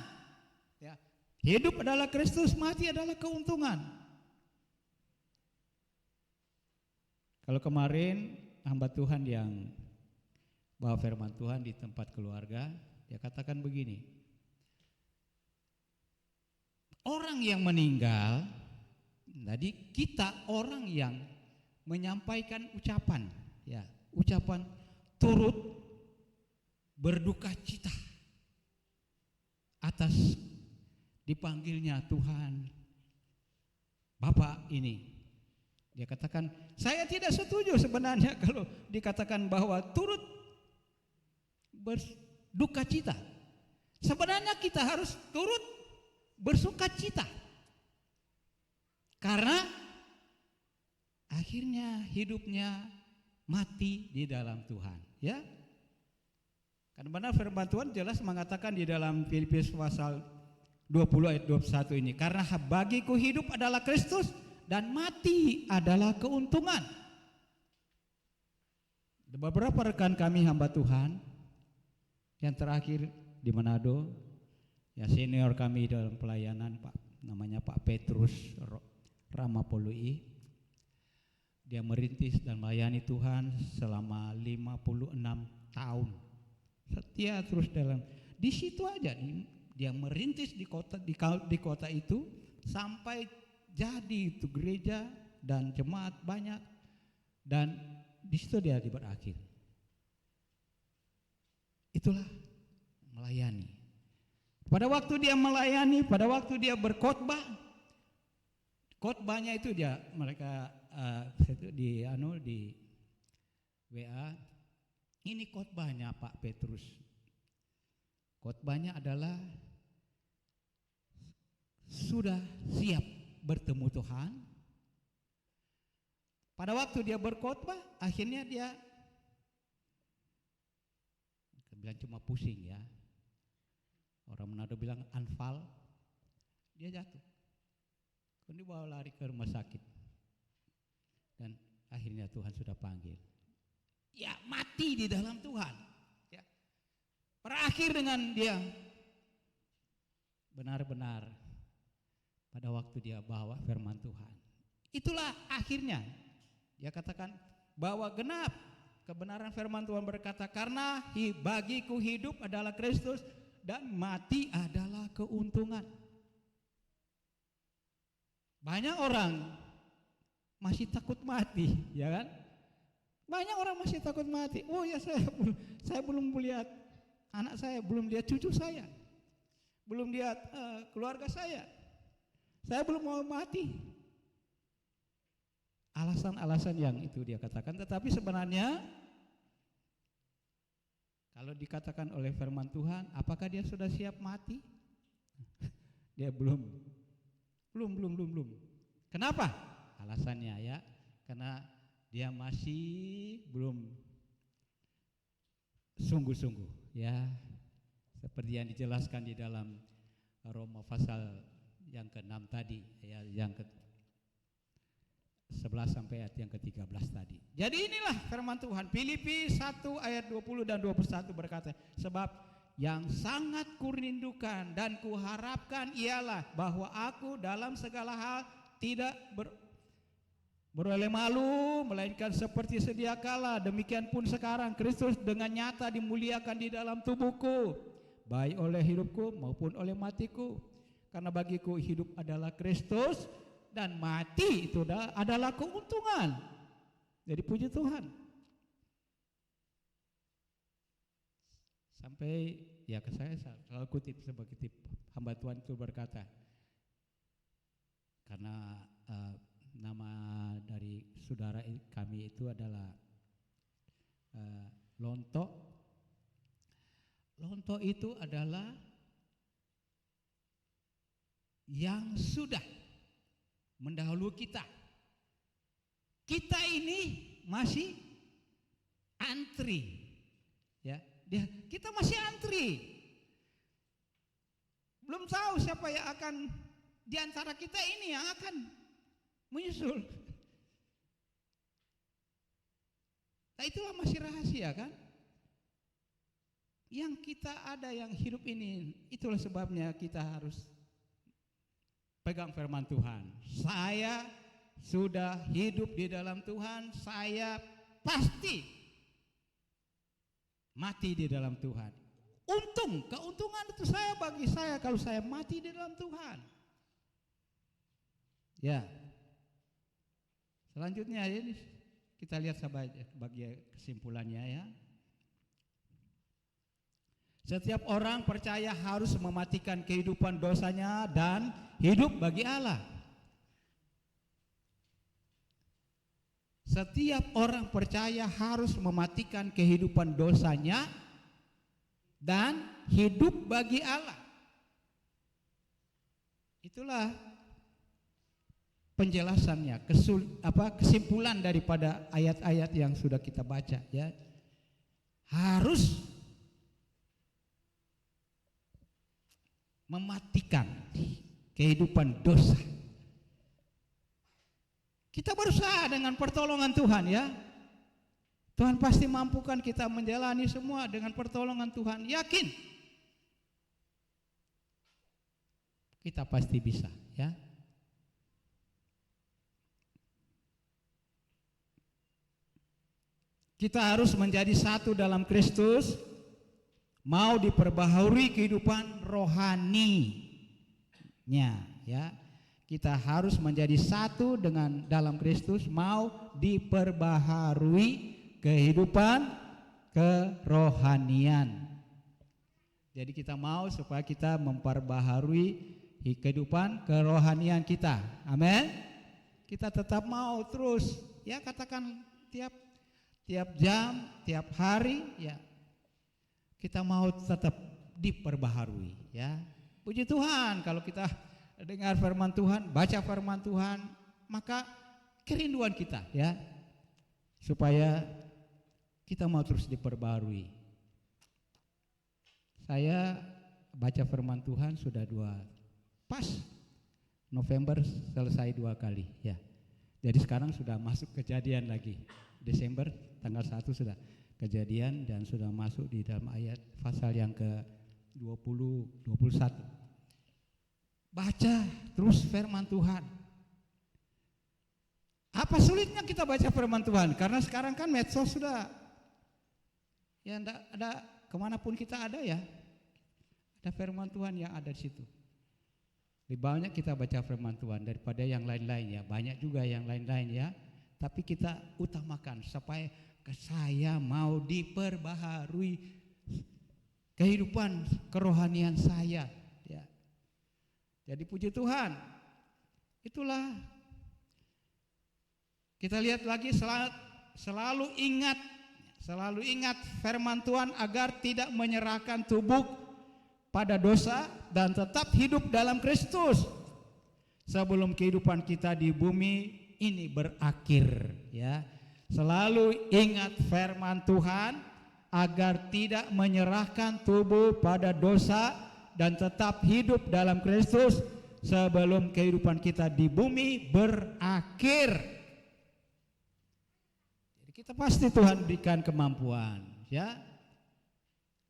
ya. Hidup adalah Kristus, mati adalah keuntungan. Kalau kemarin hamba Tuhan yang bawa firman Tuhan di tempat keluarga, dia katakan begini, orang yang meninggal, jadi kita orang yang menyampaikan ucapan, ya, ucapan turut berduka cita atas dipanggilnya Tuhan Bapak ini. Dia katakan, saya tidak setuju sebenarnya kalau dikatakan bahwa turut berduka cita. Sebenarnya kita harus turut bersuka cita. Karena akhirnya hidupnya mati di dalam Tuhan, ya. Karena benar firman Tuhan jelas mengatakan di dalam Filipi pasal 20 ayat 21 ini, karena bagiku hidup adalah Kristus dan mati adalah keuntungan. Beberapa rekan kami hamba Tuhan yang terakhir di Manado, ya senior kami dalam pelayanan, Pak, namanya Pak Petrus Ramapolui. Dia merintis dan melayani Tuhan selama 56 tahun. Setia terus di situ aja, dia merintis di kota itu sampai jadi itu gereja dan jemaat banyak, dan di situ dia berakhir. Itulah melayani. Pada waktu dia melayani, pada waktu dia berkhotbah, khotbahnya itu dia mereka di WA, ini khotbahnya Pak Petrus. Khotbahnya adalah sudah siap bertemu Tuhan. Pada waktu dia berkhotbah, akhirnya dia bilang cuma pusing ya. Orang Manado bilang anfal, dia jatuh. Kemudian dibawa lari ke rumah sakit. Dan akhirnya Tuhan sudah panggil. Ya, mati di dalam Tuhan. Ya. Berakhir dengan dia benar-benar pada waktu dia bawa firman Tuhan. Itulah akhirnya. Dia katakan bahwa genap kebenaran firman Tuhan berkata, karena bagiku hidup adalah Kristus dan mati adalah keuntungan. Banyak orang masih takut mati, ya kan? Banyak orang masih takut mati. Oh ya, saya belum melihat anak saya, belum lihat cucu saya, belum lihat keluarga saya belum mau mati. Alasan-alasan yang itu dia katakan, tetapi sebenarnya kalau dikatakan oleh firman Tuhan, apakah dia sudah siap mati? Dia belum. Kenapa? Alasannya ya, karena dia masih belum sungguh-sungguh ya, seperti yang dijelaskan di dalam Roma pasal yang ke-6 tadi, ya, yang ke-11 sampai ayat yang ke-13 tadi. Jadi inilah firman Tuhan. Filipi 1 ayat 20 dan 21 berkata, sebab yang sangat kurindukan dan kuharapkan ialah bahwa aku dalam segala hal tidak beroleh malu, melainkan seperti sedia kala, demikian pun sekarang Kristus dengan nyata dimuliakan di dalam tubuhku, baik oleh hidupku maupun oleh matiku. Karena bagiku hidup adalah Kristus dan mati itu adalah keuntungan. Jadi puji Tuhan. Sampai ya ke saya selalu kutip sebagai tip hamba Tuhan itu berkata, karena nama dari saudara kami itu adalah Lonto. Lonto itu adalah yang sudah mendahului kita. Kita ini masih antri, ya. Kita masih antri. Belum tahu siapa yang akan di antara kita ini yang akan menyusul. Nah, itulah masih rahasia kan? Yang kita ada yang hidup ini, itulah sebabnya kita harus pegang firman Tuhan. Saya sudah hidup di dalam Tuhan, saya pasti mati di dalam Tuhan. Keuntungan itu bagi saya kalau saya mati di dalam Tuhan. Ya. Selanjutnya ini kita lihat sebagai kesimpulannya ya. Setiap orang percaya harus mematikan kehidupan dosanya dan hidup bagi Allah. Setiap orang percaya harus mematikan kehidupan dosanya dan hidup bagi Allah. Itulah penjelasannya, kesimpulan daripada ayat-ayat yang sudah kita baca ya. Harus mematikan kehidupan dosa. Kita berusaha dengan pertolongan Tuhan ya. Tuhan pasti mampukan kita menjalani semua dengan pertolongan Tuhan. Yakin. Kita pasti bisa ya. Kita harus menjadi satu dalam Kristus, mau diperbaharui kehidupan rohaninya ya. Kita harus menjadi satu dalam Kristus, mau diperbaharui kehidupan kerohanian. Jadi kita mau supaya kita memperbaharui kehidupan kerohanian kita. Amin. Kita tetap mau terus ya, katakan tiap jam, tiap hari ya. Kita mau tetap diperbaharui ya. Puji Tuhan kalau kita dengar firman Tuhan, baca firman Tuhan, maka kerinduan kita ya, supaya kita mau terus diperbarui. Saya baca firman Tuhan sudah 6 November selesai 2 kali ya. Jadi sekarang sudah masuk kejadian lagi. Desember tanggal 1 sudah kejadian dan sudah masuk di dalam ayat pasal yang ke-20, 21. Baca terus firman Tuhan. Apa sulitnya kita baca firman Tuhan? Karena sekarang kan medsos sudah ya enggak ada, kemanapun kita ada ya. Ada firman Tuhan yang ada di situ. Lebih banyak kita baca firman Tuhan daripada yang lain-lain ya. Banyak juga yang lain-lain ya. Tapi kita utamakan supaya saya mau diperbaharui kehidupan kerohanian saya ya. Jadi puji Tuhan. Itulah kita lihat lagi, selalu ingat firman Tuhan agar tidak menyerahkan tubuh pada dosa dan tetap hidup dalam Kristus sebelum kehidupan kita di bumi ini berakhir ya. Selalu ingat firman Tuhan agar tidak menyerahkan tubuh pada dosa dan tetap hidup dalam Kristus sebelum kehidupan kita di bumi berakhir. Jadi kita pasti Tuhan berikan kemampuan ya.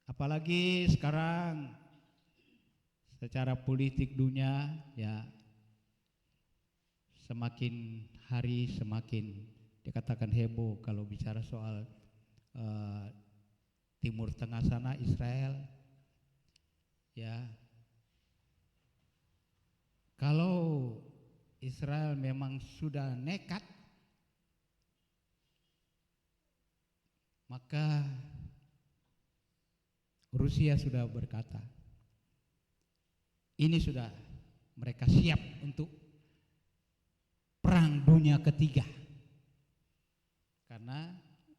Apalagi sekarang secara politik dunia ya, semakin hari semakin dikatakan heboh kalau bicara soal Timur Tengah sana, Israel ya. Kalau Israel memang sudah nekat, maka Rusia sudah berkata, ini sudah mereka siap untuk perang dunia ketiga. Karena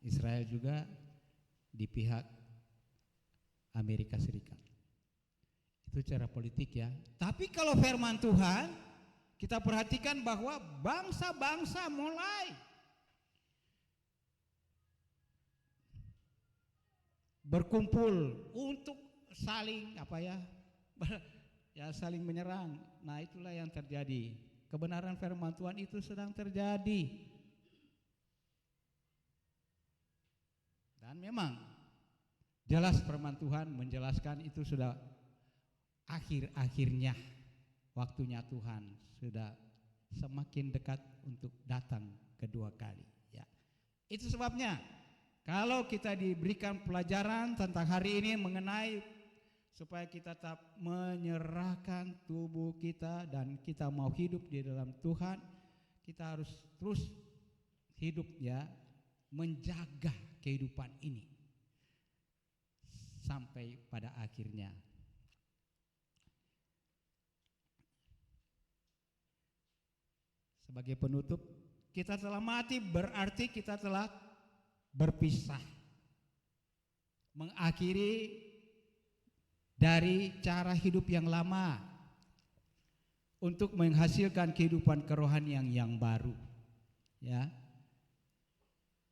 Israel juga di pihak Amerika Serikat. Itu cara politik ya. Tapi kalau firman Tuhan, kita perhatikan bahwa bangsa-bangsa mulai berkumpul untuk saling saling menyerang. Nah, itulah yang terjadi. Kebenaran firman Tuhan itu sedang terjadi. Dan memang jelas firman Tuhan menjelaskan itu sudah akhir-akhirnya, waktunya Tuhan sudah semakin dekat untuk datang kedua kali ya. Itu sebabnya kalau kita diberikan pelajaran tentang hari ini mengenai supaya kita tetap menyerahkan tubuh kita dan kita mau hidup di dalam Tuhan, kita harus terus hidup ya, menjaga kehidupan ini sampai pada akhirnya. Sebagai penutup, kita telah mati berarti kita telah berpisah, mengakhiri dari cara hidup yang lama untuk menghasilkan kehidupan kerohanian yang baru ya.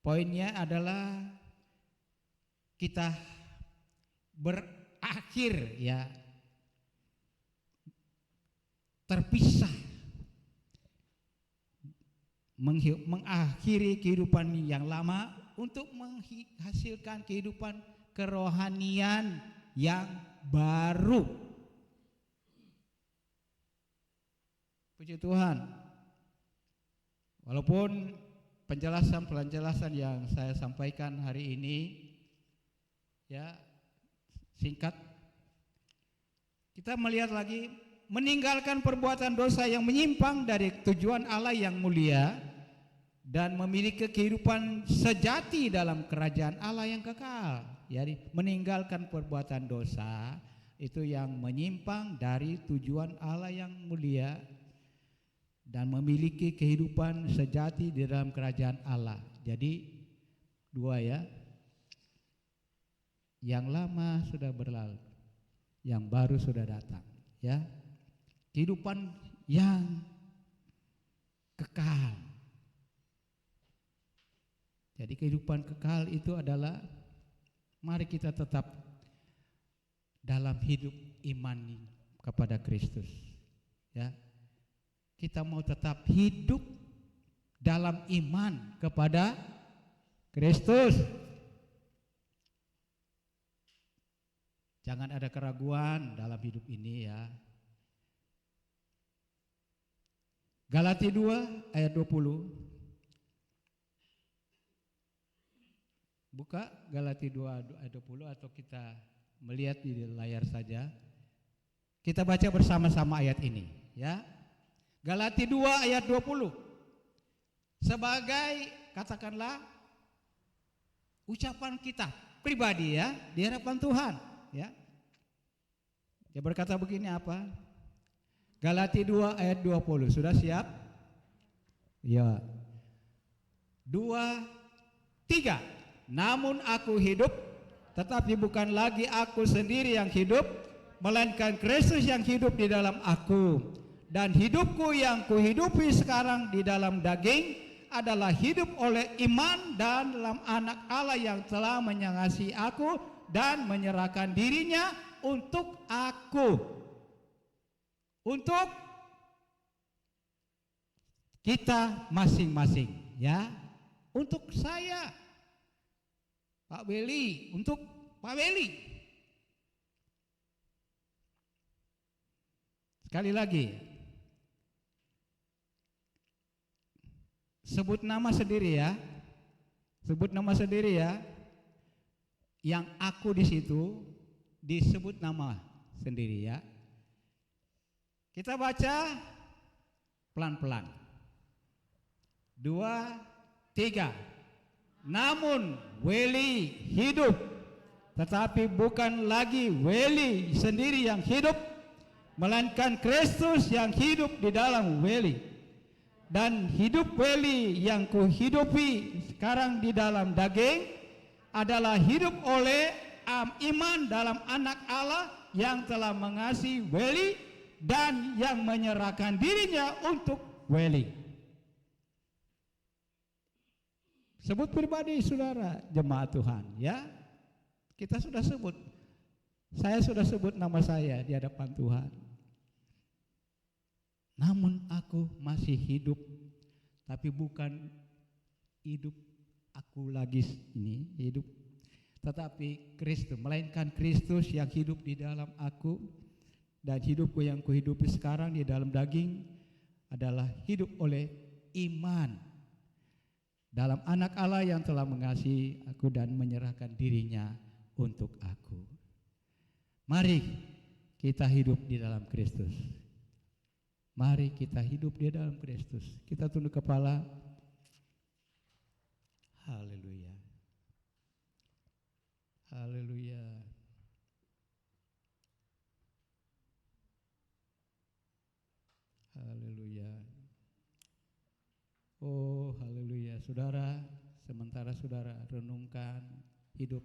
Poinnya adalah kita berakhir ya, terpisah, mengakhiri kehidupan yang lama untuk menghasilkan kehidupan kerohanian yang baru. Puji Tuhan. Walaupun penjelasan yang saya sampaikan hari ini ya singkat, kita melihat lagi meninggalkan perbuatan dosa yang menyimpang dari tujuan Allah yang mulia dan memiliki kehidupan sejati dalam kerajaan Allah yang kekal. Jadi meninggalkan perbuatan dosa itu yang menyimpang dari tujuan Allah yang mulia dan memiliki kehidupan sejati di dalam kerajaan Allah. Jadi dua ya. Yang lama sudah berlalu, yang baru sudah datang ya. Kehidupan yang kekal. Jadi kehidupan kekal itu adalah mari kita tetap dalam hidup iman kepada Kristus ya. kita mau tetap hidup dalam iman kepada Kristus. Jangan ada keraguan dalam hidup ini ya. Galati 2 ayat 20. Buka Galati 2 ayat 20 atau kita melihat di layar saja. Kita baca bersama-sama ayat ini ya. Galati 2 ayat 20. Sebagai katakanlah ucapan kita pribadi ya di hadapan Tuhan ya. Dia berkata begini apa? Galati 2 ayat 20. Sudah siap? Ya. 2, 3. Namun aku hidup, tetapi bukan lagi aku sendiri yang hidup, melainkan Kristus yang hidup di dalam aku. Dan hidupku yang kuhidupi sekarang di dalam daging adalah hidup oleh iman dan dalam anak Allah yang telah mengasihi aku dan menyerahkan dirinya untuk aku. Untuk kita masing-masing ya. Untuk saya Pak Beli, untuk Pak Beli. Sekali lagi, sebut nama sendiri ya, sebut nama sendiri ya. Yang aku di situ disebut nama sendiri ya. Kita baca pelan-pelan. 2, 3. Namun Weli hidup, tetapi bukan lagi Weli sendiri yang hidup, melainkan Kristus yang hidup di dalam Weli. Dan hidup Weli yang kuhidupi sekarang di dalam daging adalah hidup oleh iman dalam anak Allah yang telah mengasihi Weli dan yang menyerahkan dirinya untuk Weli. Sebut pribadi saudara jemaat Tuhan ya. Kita sudah sebut. Saya sudah sebut nama saya di hadapan Tuhan. Namun aku masih hidup, tapi bukan hidup aku lagi ini hidup, tetapi Kristus, melainkan Kristus yang hidup di dalam aku. Dan hidupku yang kuhidupi sekarang di dalam daging adalah hidup oleh iman dalam anak Allah yang telah mengasihi aku dan menyerahkan dirinya untuk aku. Mari kita hidup di dalam Kristus. Mari kita hidup di dalam Kristus. Kita tunduk kepala. Haleluya. Haleluya. Haleluya. Oh, haleluya. Saudara, sementara saudara renungkan hidup,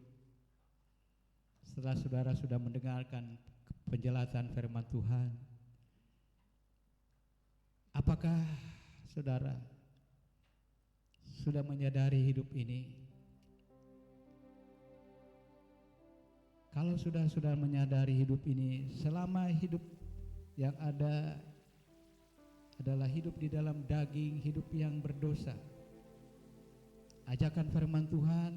setelah saudara sudah mendengarkan penjelasan firman Tuhan, apakah saudara sudah menyadari hidup ini? Kalau sudah menyadari hidup ini, selama hidup yang ada adalah hidup di dalam daging, hidup yang berdosa. Ajakan firman Tuhan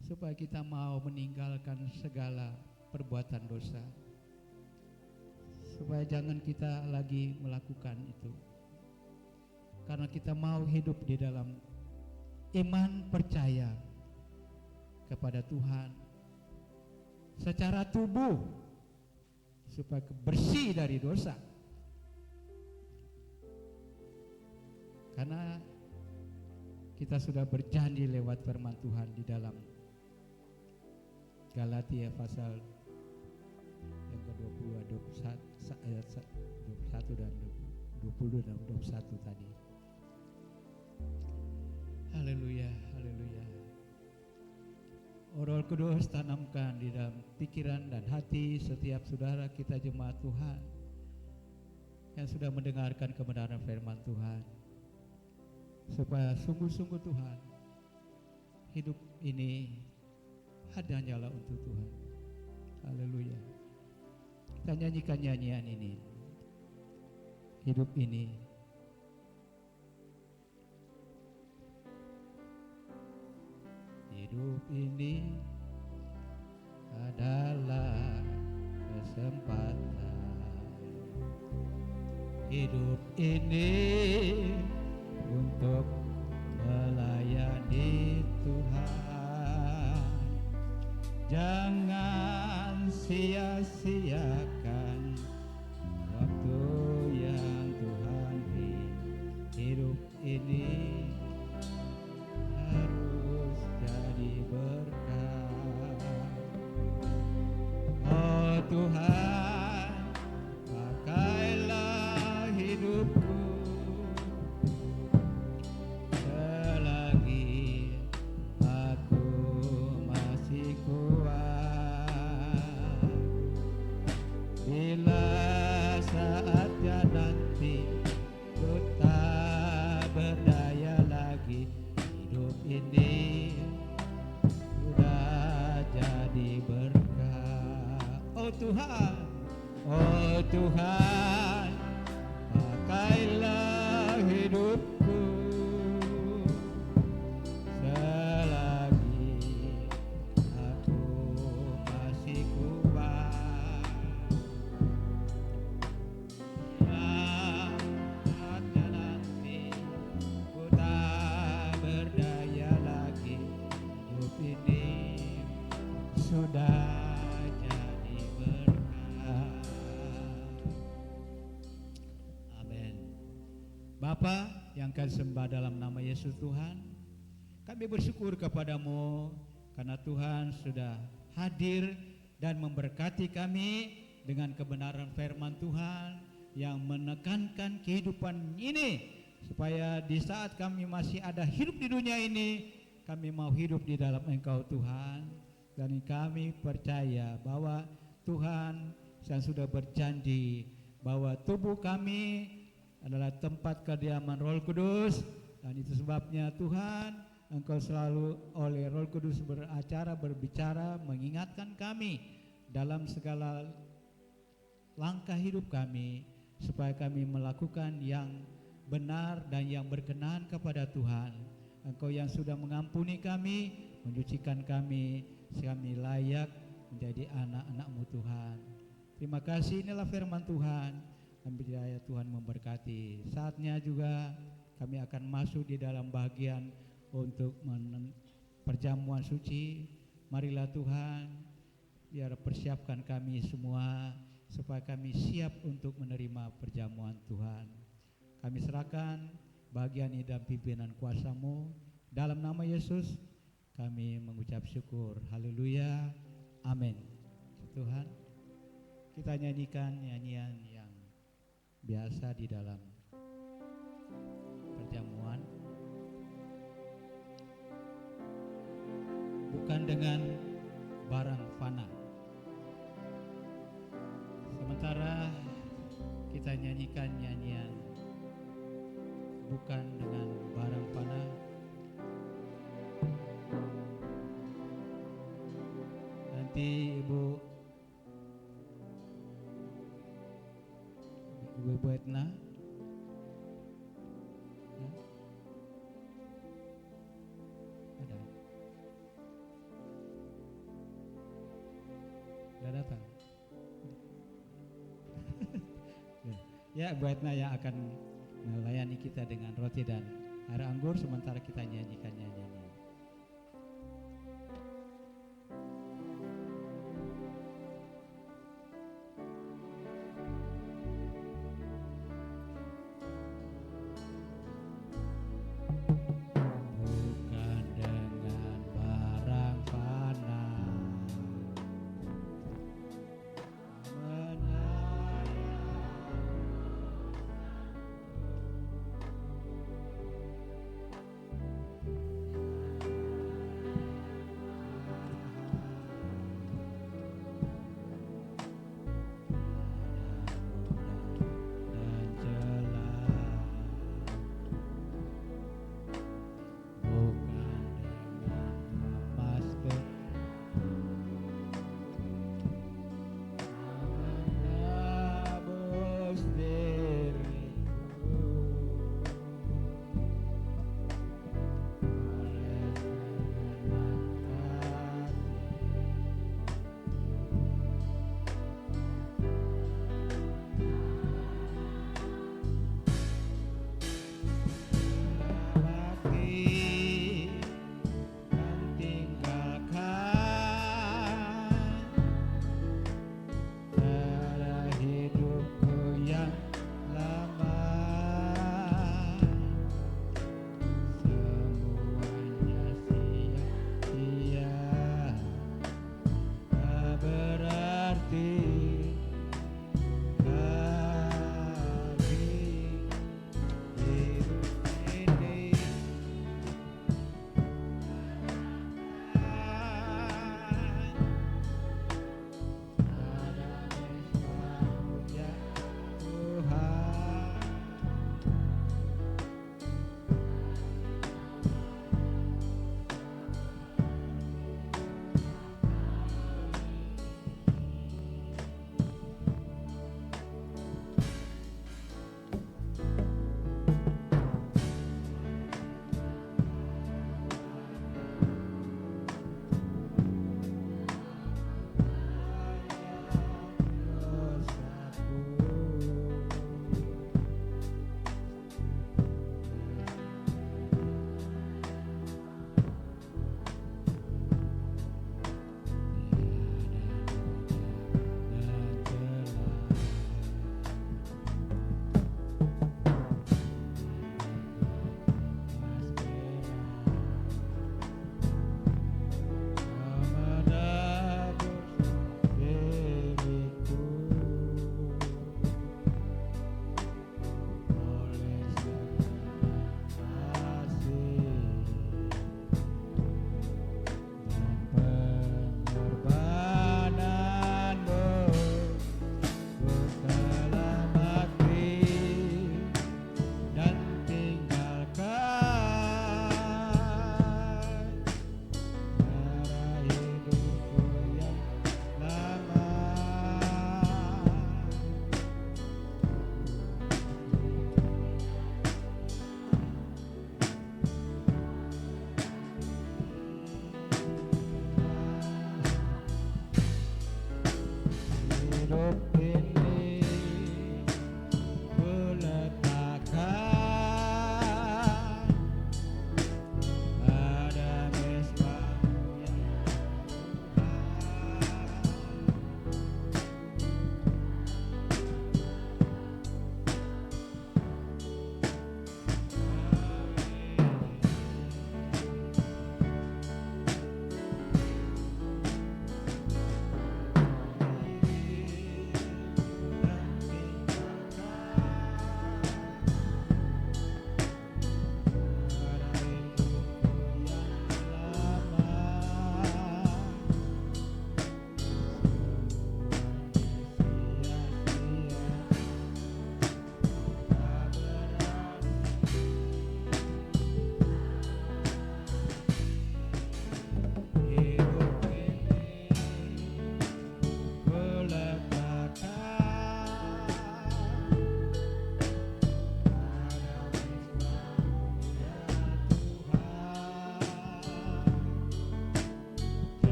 supaya kita mau meninggalkan segala perbuatan dosa, supaya jangan kita lagi melakukan itu, karena kita mau hidup di dalam iman percaya kepada Tuhan secara tubuh, supaya bersih dari dosa. Karena kita sudah berjanji lewat firman Tuhan di dalam Galatia pasal yang ke-20 ayat 21 dan 20 dan 21 tadi. Haleluya, haleluya. Roh Kudus tanamkan di dalam pikiran dan hati setiap saudara kita jemaat Tuhan yang sudah mendengarkan kebenaran firman Tuhan, supaya sungguh-sungguh Tuhan hidup ini hanyalah untuk Tuhan. Haleluya. Kita nyanyikan nyanyian ini. hidup ini. Hidup ini adalah kesempatan. Hidup ini untuk melayani Tuhan. Jangan sia-siakan waktu yang Tuhan beri. Hidup ini harus jadi berkat. Oh Tuhan, pakailah hidupku selagi aku masih kuat. Bila saatnya nanti ku tak berdaya lagi, hidup ini sudah jadi berkah. Oh Tuhan, pakailah hidupku selagi aku masih kuat. Saatnya nanti ku tak berdaya lagi, hidup ini sudah jadi berkah. Amin. Bapa yang kami sembah dalam nama Yesus Tuhan, kami bersyukur kepadamu karena Tuhan sudah hadir dan memberkati kami dengan kebenaran firman Tuhan yang menekankan kehidupan ini, supaya di saat kami masih ada hidup di dunia ini, kami mau hidup di dalam Engkau Tuhan. Dan kami percaya bahwa Tuhan yang sudah berjanji bahwa tubuh kami adalah tempat kediaman Roh Kudus, dan itu sebabnya Tuhan, Engkau selalu oleh Roh Kudus berbicara, mengingatkan kami dalam segala langkah hidup kami, supaya kami melakukan yang benar dan yang berkenan kepada Tuhan. Engkau yang sudah mengampuni kami, mensucikan kami, sehingga kami layak menjadi anak-anak-Mu Tuhan. Terima kasih, inilah firman Tuhan. Kami percaya Tuhan memberkati. Saatnya juga kami akan masuk di dalam bagian untuk perjamuan suci. Marilah Tuhan, biar persiapkan kami semua supaya kami siap untuk menerima perjamuan Tuhan. Kami serahkan bagian ini dan pimpinan kuasa-Mu. Dalam nama Yesus kami mengucap syukur. Haleluya. Amin. Tuhan, kita nyanyikan nyanyian yang biasa di dalam perjamuan. Bukan dengan barang fana. Sementara kita nyanyikan nyanyian bukan dengan barang fana, nanti Ibu Edna ya? Ada? Sudah datang? Ya, Bu Edna yang akan melayani kita dengan roti dan air anggur sementara kita nyanyikan nyanyian. Bukan dengan barang fana,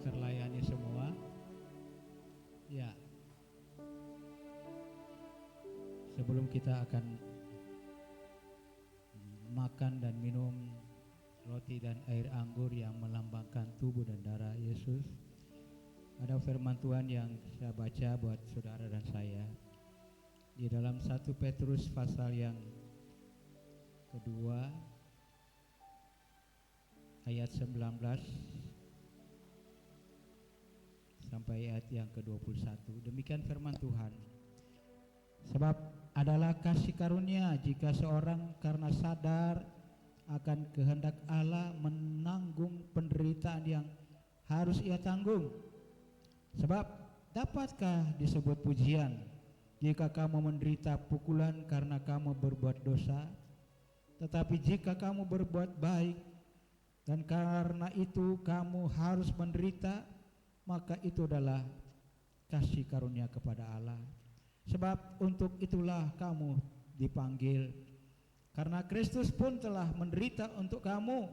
terlayani semua. Ya, sebelum kita akan makan dan minum roti dan air anggur yang melambangkan tubuh dan darah Yesus, ada firman Tuhan yang saya baca buat saudara dan saya di dalam 1 Petrus pasal yang kedua ayat 19 sampai ayat yang ke-21. Demikian firman Tuhan. Sebab adalah kasih karunia jika seorang karena sadar akan kehendak Allah menanggung penderitaan yang harus ia tanggung. Sebab dapatkah disebut pujian jika kamu menderita pukulan karena kamu berbuat dosa? Tetapi jika kamu berbuat baik dan karena itu kamu harus menderita, maka itu adalah kasih karunia kepada Allah. Sebab untuk itulah kamu dipanggil, karena Kristus pun telah menderita untuk kamu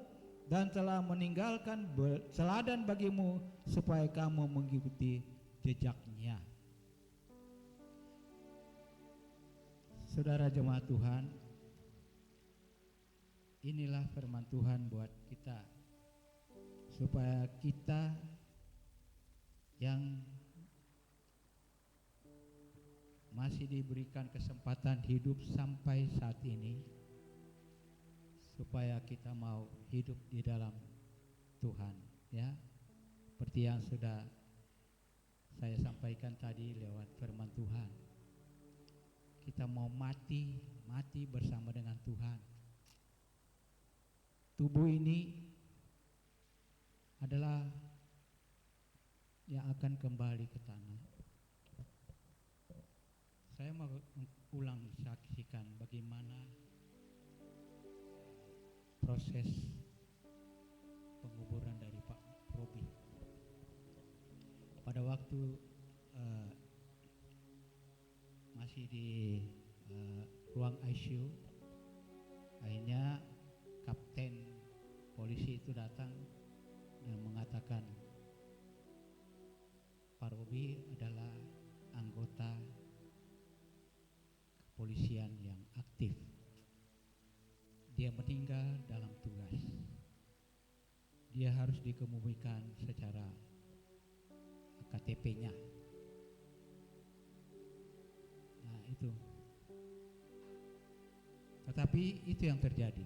dan telah meninggalkan teladan bagimu supaya kamu mengikuti jejaknya. Saudara jemaat Tuhan, inilah firman Tuhan buat kita, supaya kita yang masih diberikan kesempatan hidup sampai saat ini, supaya kita mau hidup di dalam Tuhan, ya. Seperti yang sudah saya sampaikan tadi lewat firman Tuhan. Kita mau mati bersama dengan Tuhan. Tubuh ini adalah yang akan kembali ke tanah. Saya mau ulang saksikan bagaimana proses penguburan dari Pak Robi. Pada waktu masih di ruang ICU, akhirnya kapten polisi itu datang dan mengatakan Pak Robi adalah anggota kepolisian yang aktif. Dia meninggal dalam tugas. Dia harus dikemumikan secara KTP-nya. Nah, itu. Tetapi itu yang terjadi.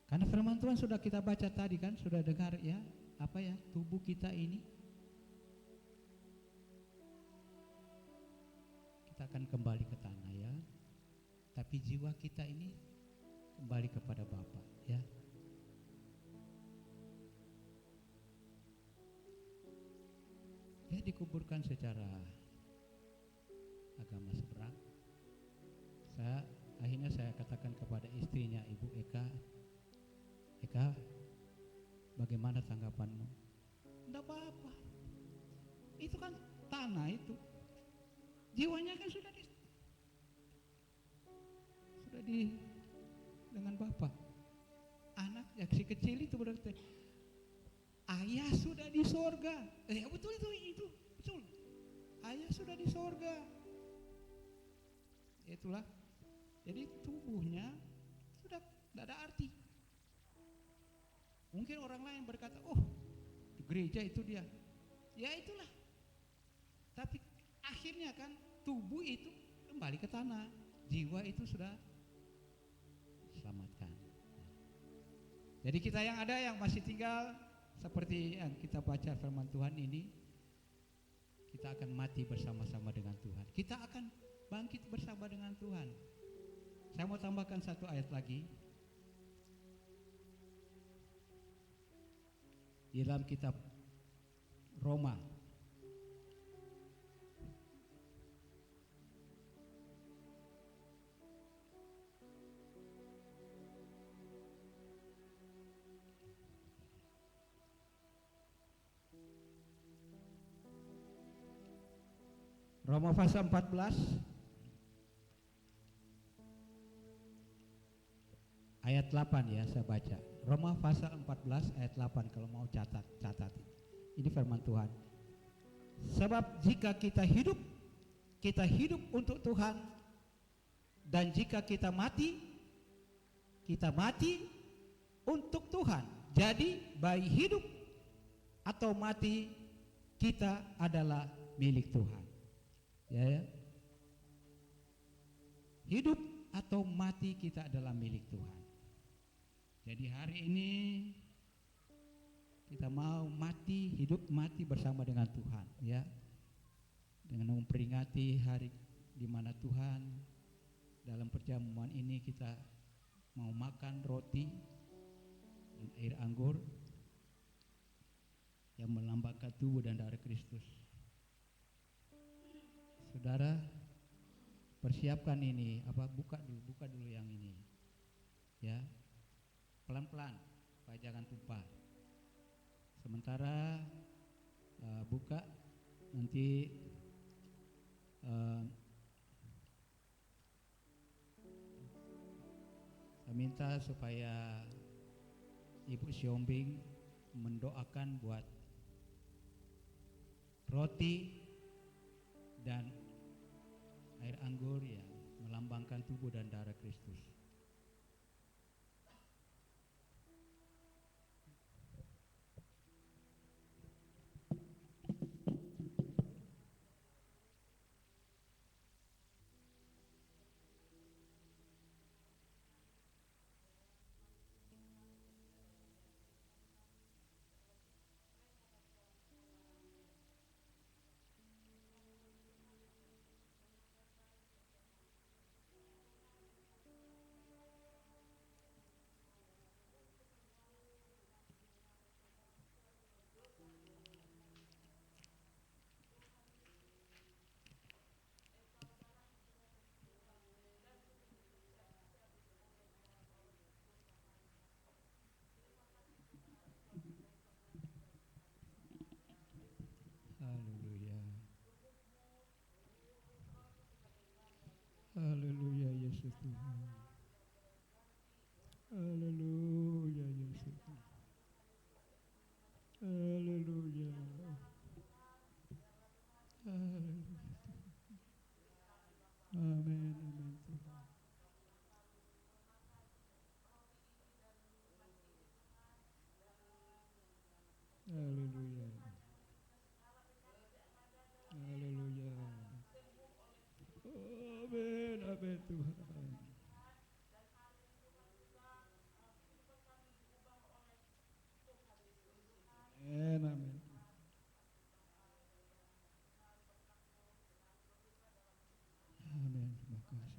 Karena firman Tuhan sudah kita baca tadi kan, sudah dengar ya, apa ya, tubuh kita ini kita akan kembali ke tanah ya. Tapi jiwa kita ini kembali kepada Bapa ya. Dia dikuburkan secara agama seberang. Akhirnya saya katakan kepada istrinya, Ibu Eka, bagaimana tanggapanmu? Enggak apa-apa. Itu kan tanah itu. Jiwanya kan sudah dengan Bapa. Anak yang si kecil itu berarti ayah sudah di sorga. Betul itu betul. Ayah sudah di sorga. Itulah. Jadi tubuhnya sudah tidak ada arti. Mungkin orang lain berkata, oh di gereja itu dia. Ya itulah. Tapi akhirnya kan tubuh itu kembali ke tanah. Jiwa itu sudah diselamatkan. Jadi kita yang ada yang masih tinggal, seperti yang kita baca firman Tuhan ini, kita akan mati bersama-sama dengan Tuhan. Kita akan bangkit bersama dengan Tuhan. Saya mau tambahkan satu ayat lagi. Di dalam kitab Roma pasal 14 ayat 8 ya, saya baca. Roma pasal 14 ayat 8 kalau mau catat. Ini firman Tuhan. Sebab jika kita hidup untuk Tuhan, dan jika kita mati untuk Tuhan. Jadi baik hidup atau mati, kita adalah milik Tuhan. Ya. Hidup atau mati, kita adalah milik Tuhan. Jadi hari ini kita mau hidup mati bersama dengan Tuhan, ya. Dengan memperingati hari di mana Tuhan dalam perjamuan ini kita mau makan roti dan air anggur yang melambangkan tubuh dan darah Kristus. Saudara, persiapkan ini, buka dulu yang ini, ya, pelan-pelan, supaya jangan tumpah. Sementara buka, nanti saya minta supaya Ibu Siombing mendoakan buat roti dan air anggur yang melambangkan tubuh dan darah Kristus. Haleluya. Haleluya Yesus Tuhan. Haleluya Yesus Tuhan. Haleluya. Haleluya. Amin, amin Tuhan. Haleluya. Haleluya. Amin, amin Tuhan. Amin, amin. Amin, terima kasih.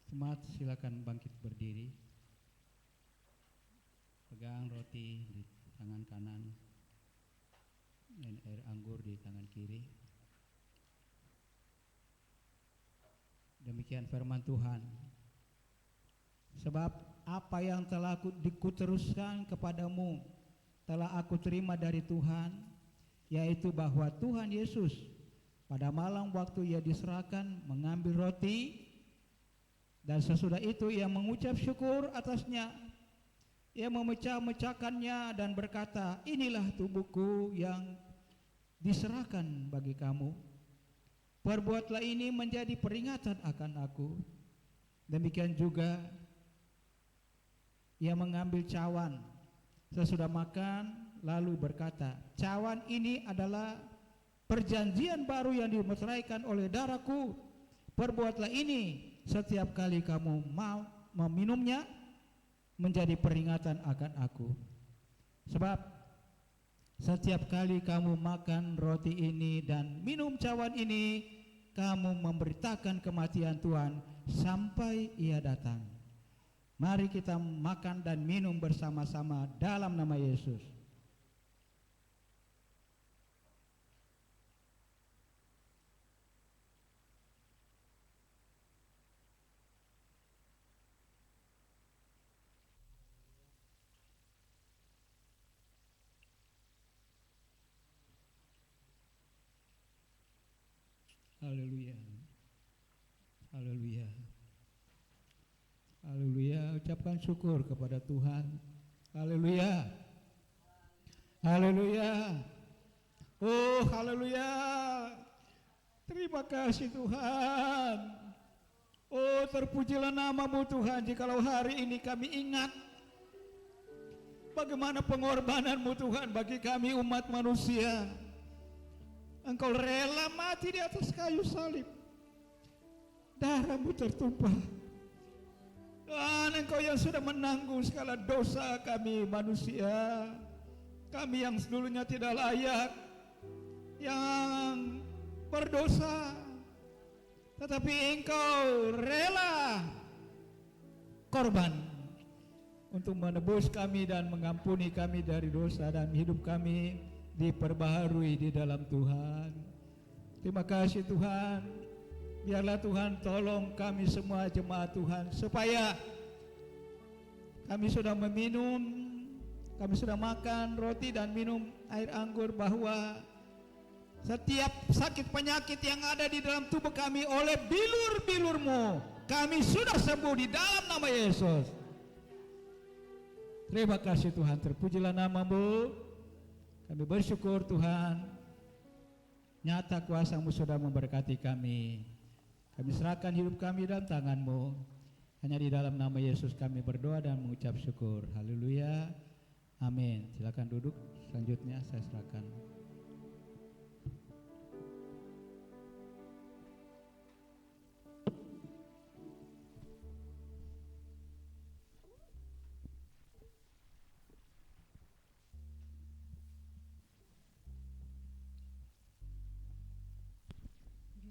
Jemaat silakan bangkit berdiri. Pegang roti di tangan kanan dan air anggur di tangan kiri. Demikian firman Tuhan. Sebab apa yang telah dikuteruskan kepadamu telah aku terima dari Tuhan, yaitu bahwa Tuhan Yesus pada malam waktu ia diserahkan mengambil roti, dan sesudah itu ia mengucap syukur atasnya. Ia memecah-mecahkannya dan berkata, inilah tubuhku yang diserahkan bagi kamu. Perbuatlah ini menjadi peringatan akan aku. Demikian juga ia mengambil cawan sesudah makan, lalu berkata, cawan ini adalah perjanjian baru yang dimeteraikan oleh darahku. Perbuatlah ini setiap kali kamu mau meminumnya, menjadi peringatan akan aku. Sebab setiap kali kamu makan roti ini dan minum cawan ini, kamu memberitakan kematian Tuhan sampai ia datang. Mari kita makan dan minum bersama-sama dalam nama Yesus. Haleluya. mengucapkan syukur kepada Tuhan. Haleluya. Haleluya. Oh, haleluya. Terima kasih Tuhan. Oh, terpujilah nama-Mu Tuhan. Jikalau hari ini kami ingat bagaimana pengorbanan-Mu Tuhan bagi kami umat manusia. Engkau rela mati di atas kayu salib. Darah-Mu tertumpah. Dan Engkau yang sudah menanggung segala dosa kami manusia. Kami yang dulunya tidak layak, yang berdosa, tetapi Engkau rela korban untuk menebus kami dan mengampuni kami dari dosa, dan hidup kami diperbaharui di dalam Tuhan. Terima kasih Tuhan. Biarlah Tuhan tolong kami semua jemaat Tuhan, supaya kami sudah meminum, kami sudah makan roti dan minum air anggur, bahwa setiap sakit penyakit yang ada di dalam tubuh kami oleh bilur-bilur-Mu, kami sudah sembuh di dalam nama Yesus. Terima kasih Tuhan, terpujilah nama-Mu. Kami bersyukur Tuhan, nyata kuasa-Mu sudah memberkati kami. Kami serahkan hidup kami dalam tangan-Mu. Hanya di dalam nama Yesus kami berdoa dan mengucap syukur. Haleluya. Amin. Silakan duduk. Selanjutnya saya serahkan.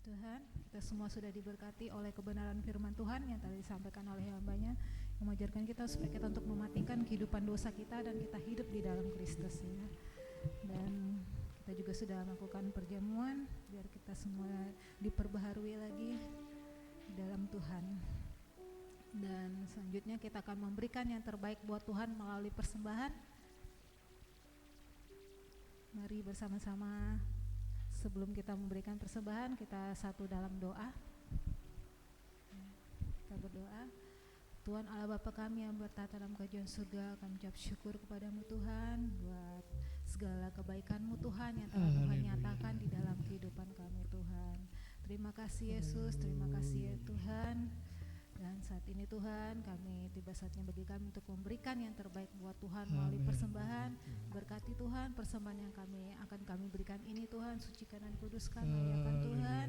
Tuhan, kita semua sudah diberkati oleh kebenaran firman Tuhan yang tadi disampaikan oleh hamba-Nya, yang mengajarkan kita supaya kita untuk mematikan kehidupan dosa kita dan kita hidup di dalam Kristus ya. Dan kita juga sudah melakukan perjamuan biar kita semua diperbaharui lagi dalam Tuhan. Dan selanjutnya kita akan memberikan yang terbaik buat Tuhan melalui persembahan. Mari bersama-sama. Sebelum kita memberikan persembahan, kita satu dalam doa. Kita berdoa. Tuhan Allah Bapa kami yang bertata dalam kerajaan surga, kami ucap syukur kepadamu Tuhan buat segala kebaikan-Mu Tuhan yang telah Tuhan nyatakan di dalam kehidupan kami Tuhan. Terima kasih Yesus, terima kasih ya Tuhan. Dan saat ini Tuhan, kami tiba saatnya bagi kami untuk memberikan yang terbaik buat Tuhan melalui persembahan. Berkati Tuhan persembahan yang akan kami berikan ini Tuhan, sucikan dan kuduskan, muliakan Tuhan.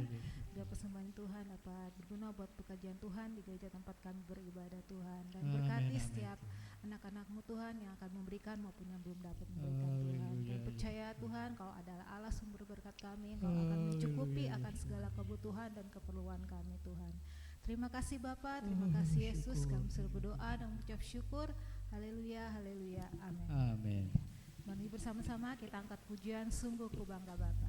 Biar persembahan Tuhan dapat berguna buat pekerjaan Tuhan di gereja tempat kami beribadah Tuhan. Dan berkati setiap anak-anak-Mu Tuhan yang akan memberikan maupun yang belum dapat memberikan Tuhan. Dan percaya Tuhan Kau adalah Allah sumber berkat kami, Kau akan mencukupi akan segala kebutuhan dan keperluan kami Tuhan. Terima kasih Bapa, terima kasih Yesus, kami sudah berdoa dan mengucap syukur. Haleluya, haleluya, amin. Amin. Mari bersama-sama kita angkat pujian Sungguh Ku Bangga Bapa.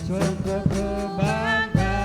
Sungguh ku bangga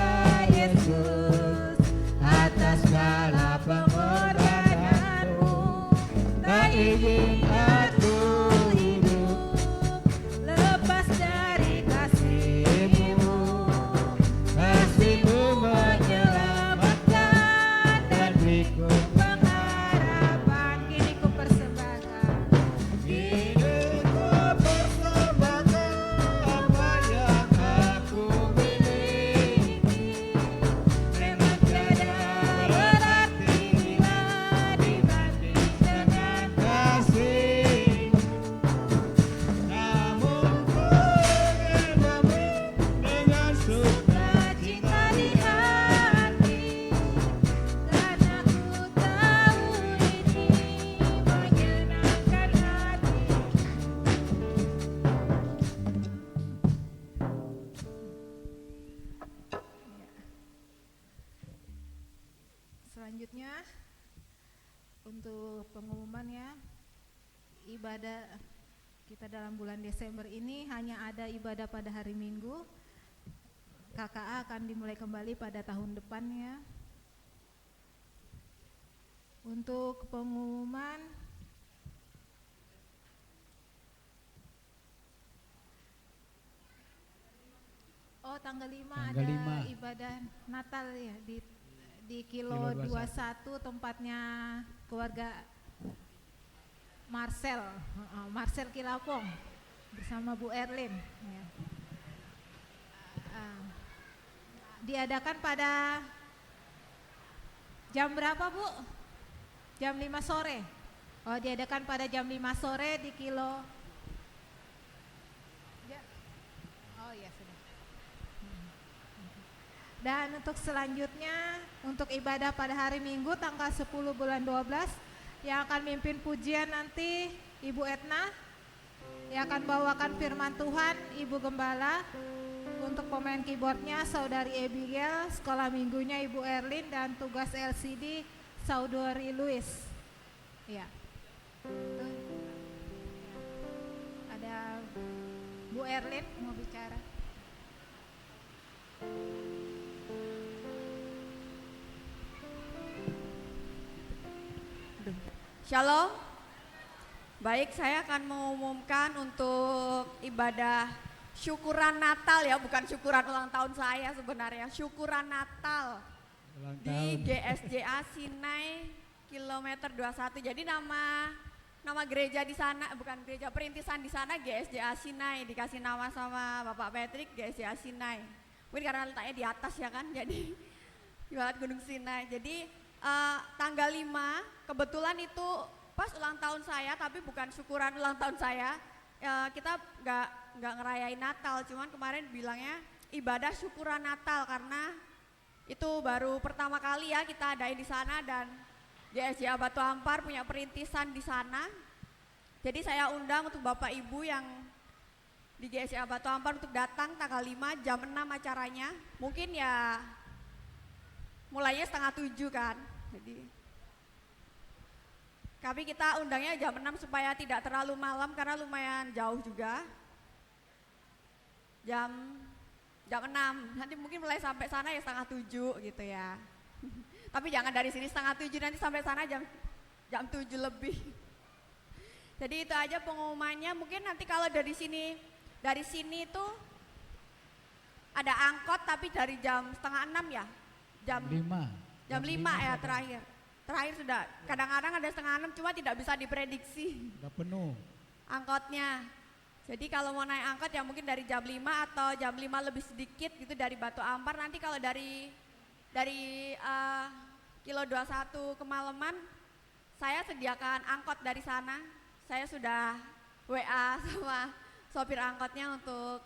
ibadah kita dalam bulan Desember ini hanya ada ibadah pada hari Minggu. KKA akan dimulai kembali pada tahun depan ya. Untuk pengumuman tanggal 5 ada 5. ibadah Natal ya di Kilo 21 tempatnya keluarga Marcel Kilapong bersama Bu Erlin ya. Diadakan pada jam berapa Bu? Jam 5 sore. Diadakan pada jam 5 sore di Kilo. Ya sudah. Dan untuk selanjutnya untuk ibadah pada hari Minggu tanggal 10 bulan 12 yang akan mimpin pujian nanti Ibu Etna, yang akan bawakan firman Tuhan Ibu Gembala. Untuk pemain keyboardnya Saudari Abigail, sekolah minggunya Ibu Erlin, dan tugas LCD Saudari Louis. Ya. Ada Bu Erlin mau bicara. Shalom. Baik, saya akan mengumumkan untuk ibadah syukuran Natal ya, bukan syukuran ulang tahun saya sebenarnya, syukuran Natal di GSJA Sinai kilometer 21. Jadi nama gereja di sana, bukan gereja perintisan di sana GSJA Sinai, dikasih nama sama Bapak Patrick GSJA Sinai. Mungkin karena letaknya di atas ya kan, jadi ibarat Gunung Sinai. Jadi tanggal 5 kebetulan itu pas ulang tahun saya, tapi bukan syukuran ulang tahun saya. Kita nggak ngerayain Natal, cuman kemarin bilangnya ibadah syukuran Natal karena itu baru pertama kali ya kita adain di sana, dan GSJA Batu Ampar punya perintisan di sana. Jadi saya undang untuk Bapak Ibu yang di GSJA Batu Ampar untuk datang tanggal 5 jam 6 acaranya. Mungkin ya mulainya 6:30 kan. Jadi tapi kita undangnya jam 6 supaya tidak terlalu malam karena lumayan jauh juga. Jam 6, nanti mungkin mulai sampai sana ya 6:30 gitu ya. Tapi jangan dari sini 6:30, nanti sampai sana jam 7 lebih. Jadi itu aja pengumumannya. Mungkin nanti kalau dari sini tuh ada angkot, tapi dari jam 5:30 ya. Jam 5 ya terakhir sudah. Kadang-kadang ada 5:30, cuma tidak bisa diprediksi. Udah penuh angkotnya. Jadi kalau mau naik angkot ya mungkin dari jam 5 atau jam 5 lebih sedikit gitu dari Batu Ampar. Nanti kalau dari Kilo 21 kemalaman, saya sediakan angkot dari sana. Saya sudah WA sama sopir angkotnya untuk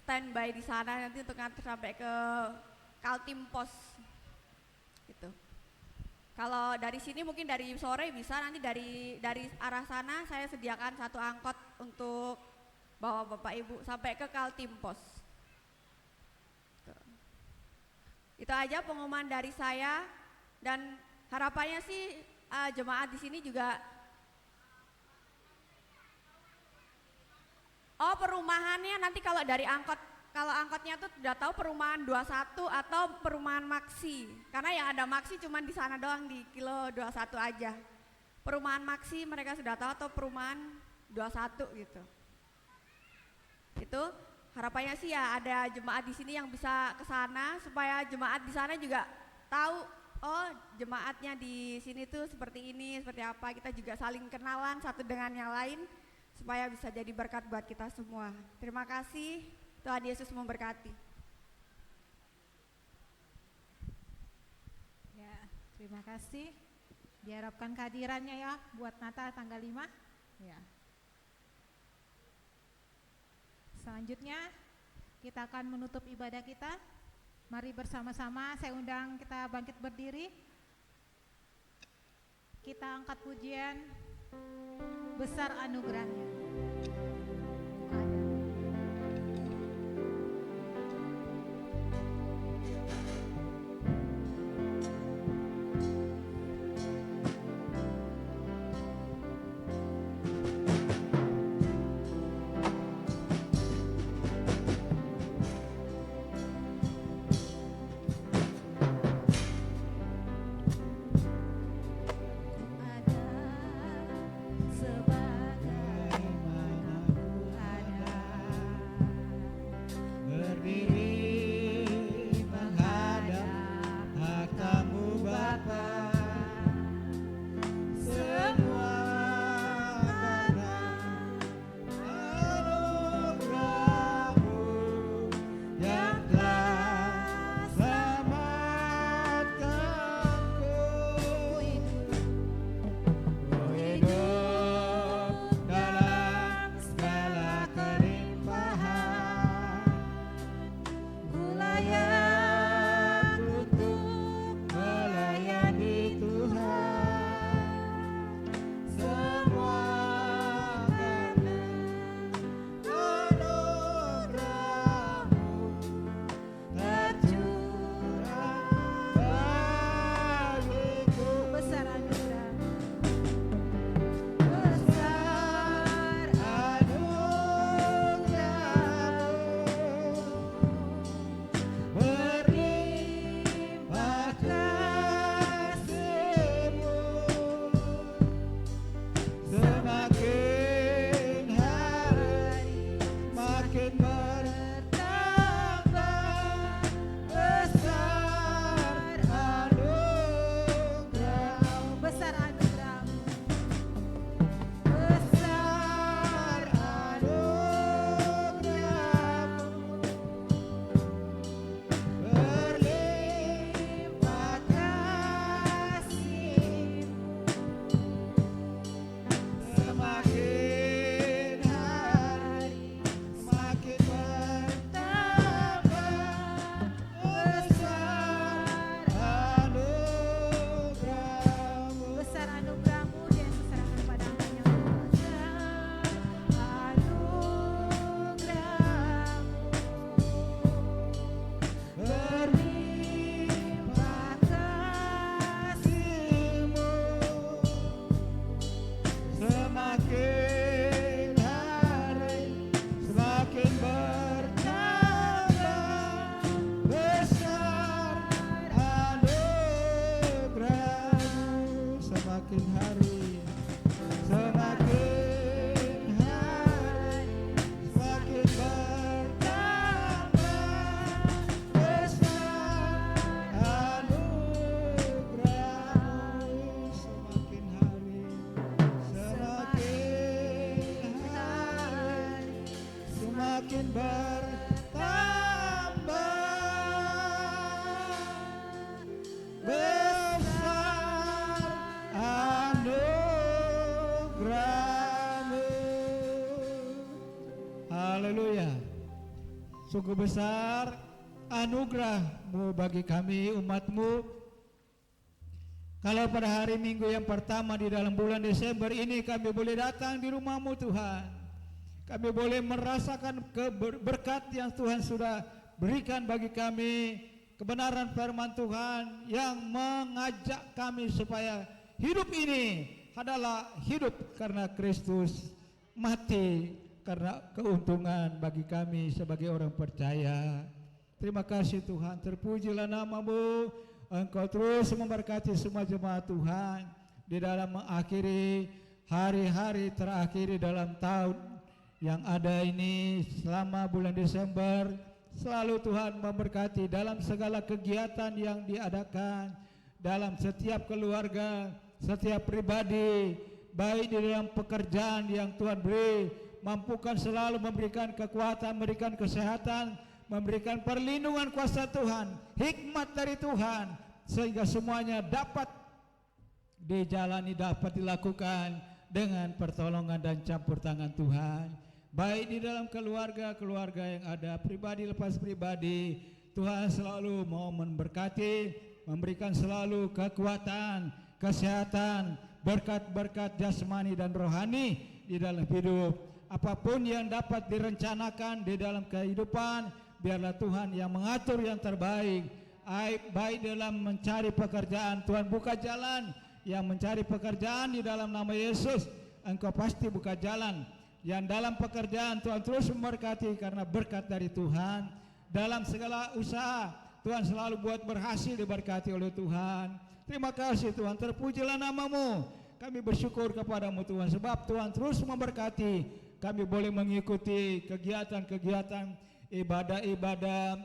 standby di sana nanti untuk nganter sampai ke Kaltim Pos gitu. Kalau dari sini mungkin dari sore bisa, nanti dari arah sana saya sediakan satu angkot untuk bawa Bapak Ibu sampai ke Kaltim Pos. Itu aja pengumuman dari saya, dan harapannya sih jemaat di sini juga. Perumahannya nanti kalau dari angkotnya tuh udah tahu perumahan 21 atau perumahan Maksi. Karena yang ada Maksi cuma di sana doang, di Kilo 21 aja. Perumahan Maksi mereka sudah tahu, atau perumahan 21 gitu. Itu harapannya sih ya ada jemaat di sini yang bisa ke sana supaya jemaat di sana juga tahu, jemaatnya di sini tuh seperti ini, seperti apa. Kita juga saling kenalan satu dengan yang lain supaya bisa jadi berkat buat kita semua. Terima kasih, Tuhan Yesus memberkati. Ya, terima kasih. Diharapkan kehadirannya ya buat Natal tanggal 5. Ya. Selanjutnya kita akan menutup ibadah kita. Mari bersama-sama saya undang kita bangkit berdiri. Kita angkat pujian besar anugerahnya. Haleluya. Sungguh besar anugerah-Mu bagi kami umat-Mu. Kalau pada hari Minggu yang pertama di dalam bulan Desember ini kami boleh datang di rumah-Mu Tuhan. Kami boleh merasakan berkat yang Tuhan sudah berikan bagi kami, kebenaran firman Tuhan yang mengajak kami supaya hidup ini adalah hidup karena Kristus, mati karena keuntungan bagi kami sebagai orang percaya. Terima kasih Tuhan, terpujilah nama-Mu. Engkau terus memberkati semua jemaat Tuhan di dalam mengakhiri hari-hari terakhir dalam tahun yang ada ini selama bulan Desember. Selalu Tuhan memberkati dalam segala kegiatan yang diadakan, dalam setiap keluarga, setiap pribadi, baik di dalam pekerjaan yang Tuhan beri. Mampukan selalu memberikan kekuatan, memberikan kesehatan, memberikan perlindungan kuasa Tuhan, hikmat dari Tuhan, sehingga semuanya dapat dijalani, dapat dilakukan dengan pertolongan dan campur tangan Tuhan. Baik di dalam keluarga yang ada, pribadi lepas pribadi, Tuhan selalu mau memberkati, memberikan selalu kekuatan, kesehatan, berkat-berkat jasmani dan rohani di dalam hidup. Apapun yang dapat direncanakan di dalam kehidupan, biarlah Tuhan yang mengatur yang terbaik. Baik dalam mencari pekerjaan, Tuhan buka jalan. Yang mencari pekerjaan di dalam nama Yesus, Engkau pasti buka jalan. Yang dalam pekerjaan Tuhan terus memberkati karena berkat dari Tuhan. Dalam segala usaha Tuhan selalu buat berhasil, diberkati oleh Tuhan. Terima kasih Tuhan, terpujilah nama-Mu. Kami bersyukur kepada-Mu Tuhan, sebab Tuhan terus memberkati. Kami boleh mengikuti kegiatan-kegiatan ibadah-ibadah,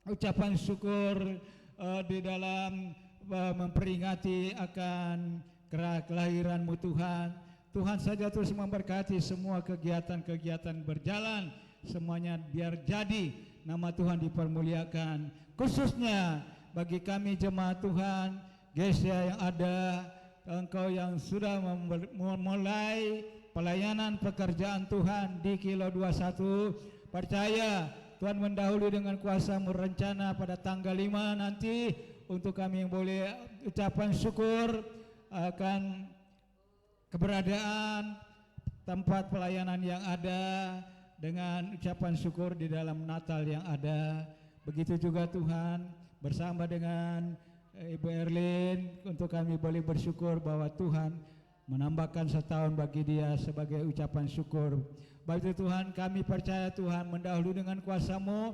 ucapan syukur di dalam memperingati akan kelahiran-Mu Tuhan. Tuhan saja terus memberkati semua kegiatan-kegiatan berjalan, semuanya biar jadi nama Tuhan dipermuliakan. Khususnya bagi kami jemaat Tuhan, Gereja yang ada, Engkau yang sudah memulai pelayanan pekerjaan Tuhan di Kilo 21, percaya Tuhan mendahului dengan kuasa-Mu rencana pada tanggal 5 nanti untuk kami yang boleh ucapan syukur akan keberadaan tempat pelayanan yang ada dengan ucapan syukur di dalam Natal yang ada. Begitu juga Tuhan bersama dengan Ibu Erlin untuk kami boleh bersyukur bahwa Tuhan menambahkan setahun bagi dia sebagai ucapan syukur. Baik itu Tuhan, kami percaya Tuhan mendahului dengan kuasa-Mu.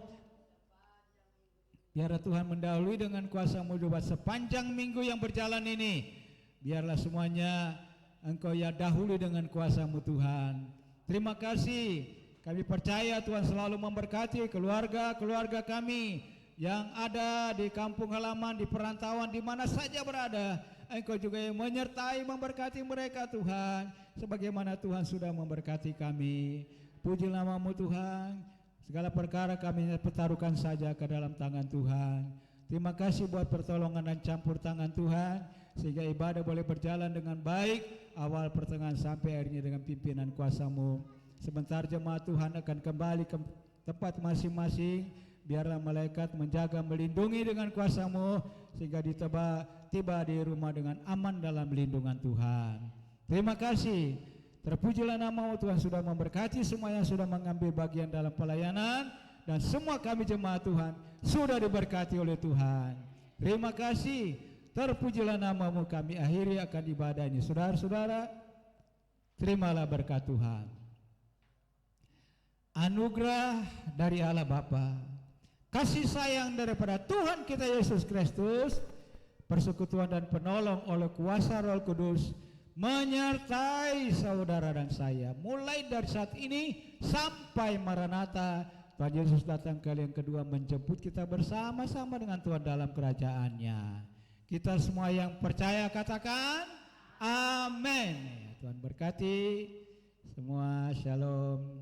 Biarlah Tuhan mendahului dengan kuasa-Mu buat sepanjang minggu yang berjalan ini. Biarlah semuanya Engkau ya dahului dengan kuasa-Mu Tuhan. Terima kasih. Kami percaya Tuhan selalu memberkati keluarga-keluarga kami yang ada di kampung halaman, di perantauan, di mana saja berada. Engkau juga yang menyertai, memberkati mereka Tuhan, sebagaimana Tuhan sudah memberkati kami. Puji nama-Mu Tuhan. Segala perkara kami pertaruhkan saja ke dalam tangan Tuhan. Terima kasih buat pertolongan dan campur tangan Tuhan, sehingga ibadah boleh berjalan dengan baik, awal pertengahan sampai akhirnya dengan pimpinan kuasa-Mu. Sebentar jemaat Tuhan akan kembali ke tempat masing-masing. Biarlah malaikat menjaga, melindungi dengan kuasa-Mu, sehingga tiba di rumah dengan aman dalam lindungan Tuhan. Terima kasih. Terpujilah nama-Mu Tuhan, sudah memberkati semua yang sudah mengambil bagian dalam pelayanan, dan semua kami jemaat Tuhan sudah diberkati oleh Tuhan. Terima kasih. Terpujilah nama-Mu. Kami akhiri akan ibadah ini. Saudara-saudara, terimalah berkat Tuhan. Anugerah dari Allah Bapa, kasih sayang daripada Tuhan kita Yesus Kristus, persekutuan dan penolong oleh kuasa Roh Kudus menyertai saudara dan saya mulai dari saat ini sampai Maranatha. Tuhan Yesus datang kali yang kedua menjemput kita bersama-sama dengan Tuhan dalam kerajaannya. Kita semua yang percaya katakan amin. Tuhan berkati semua, shalom.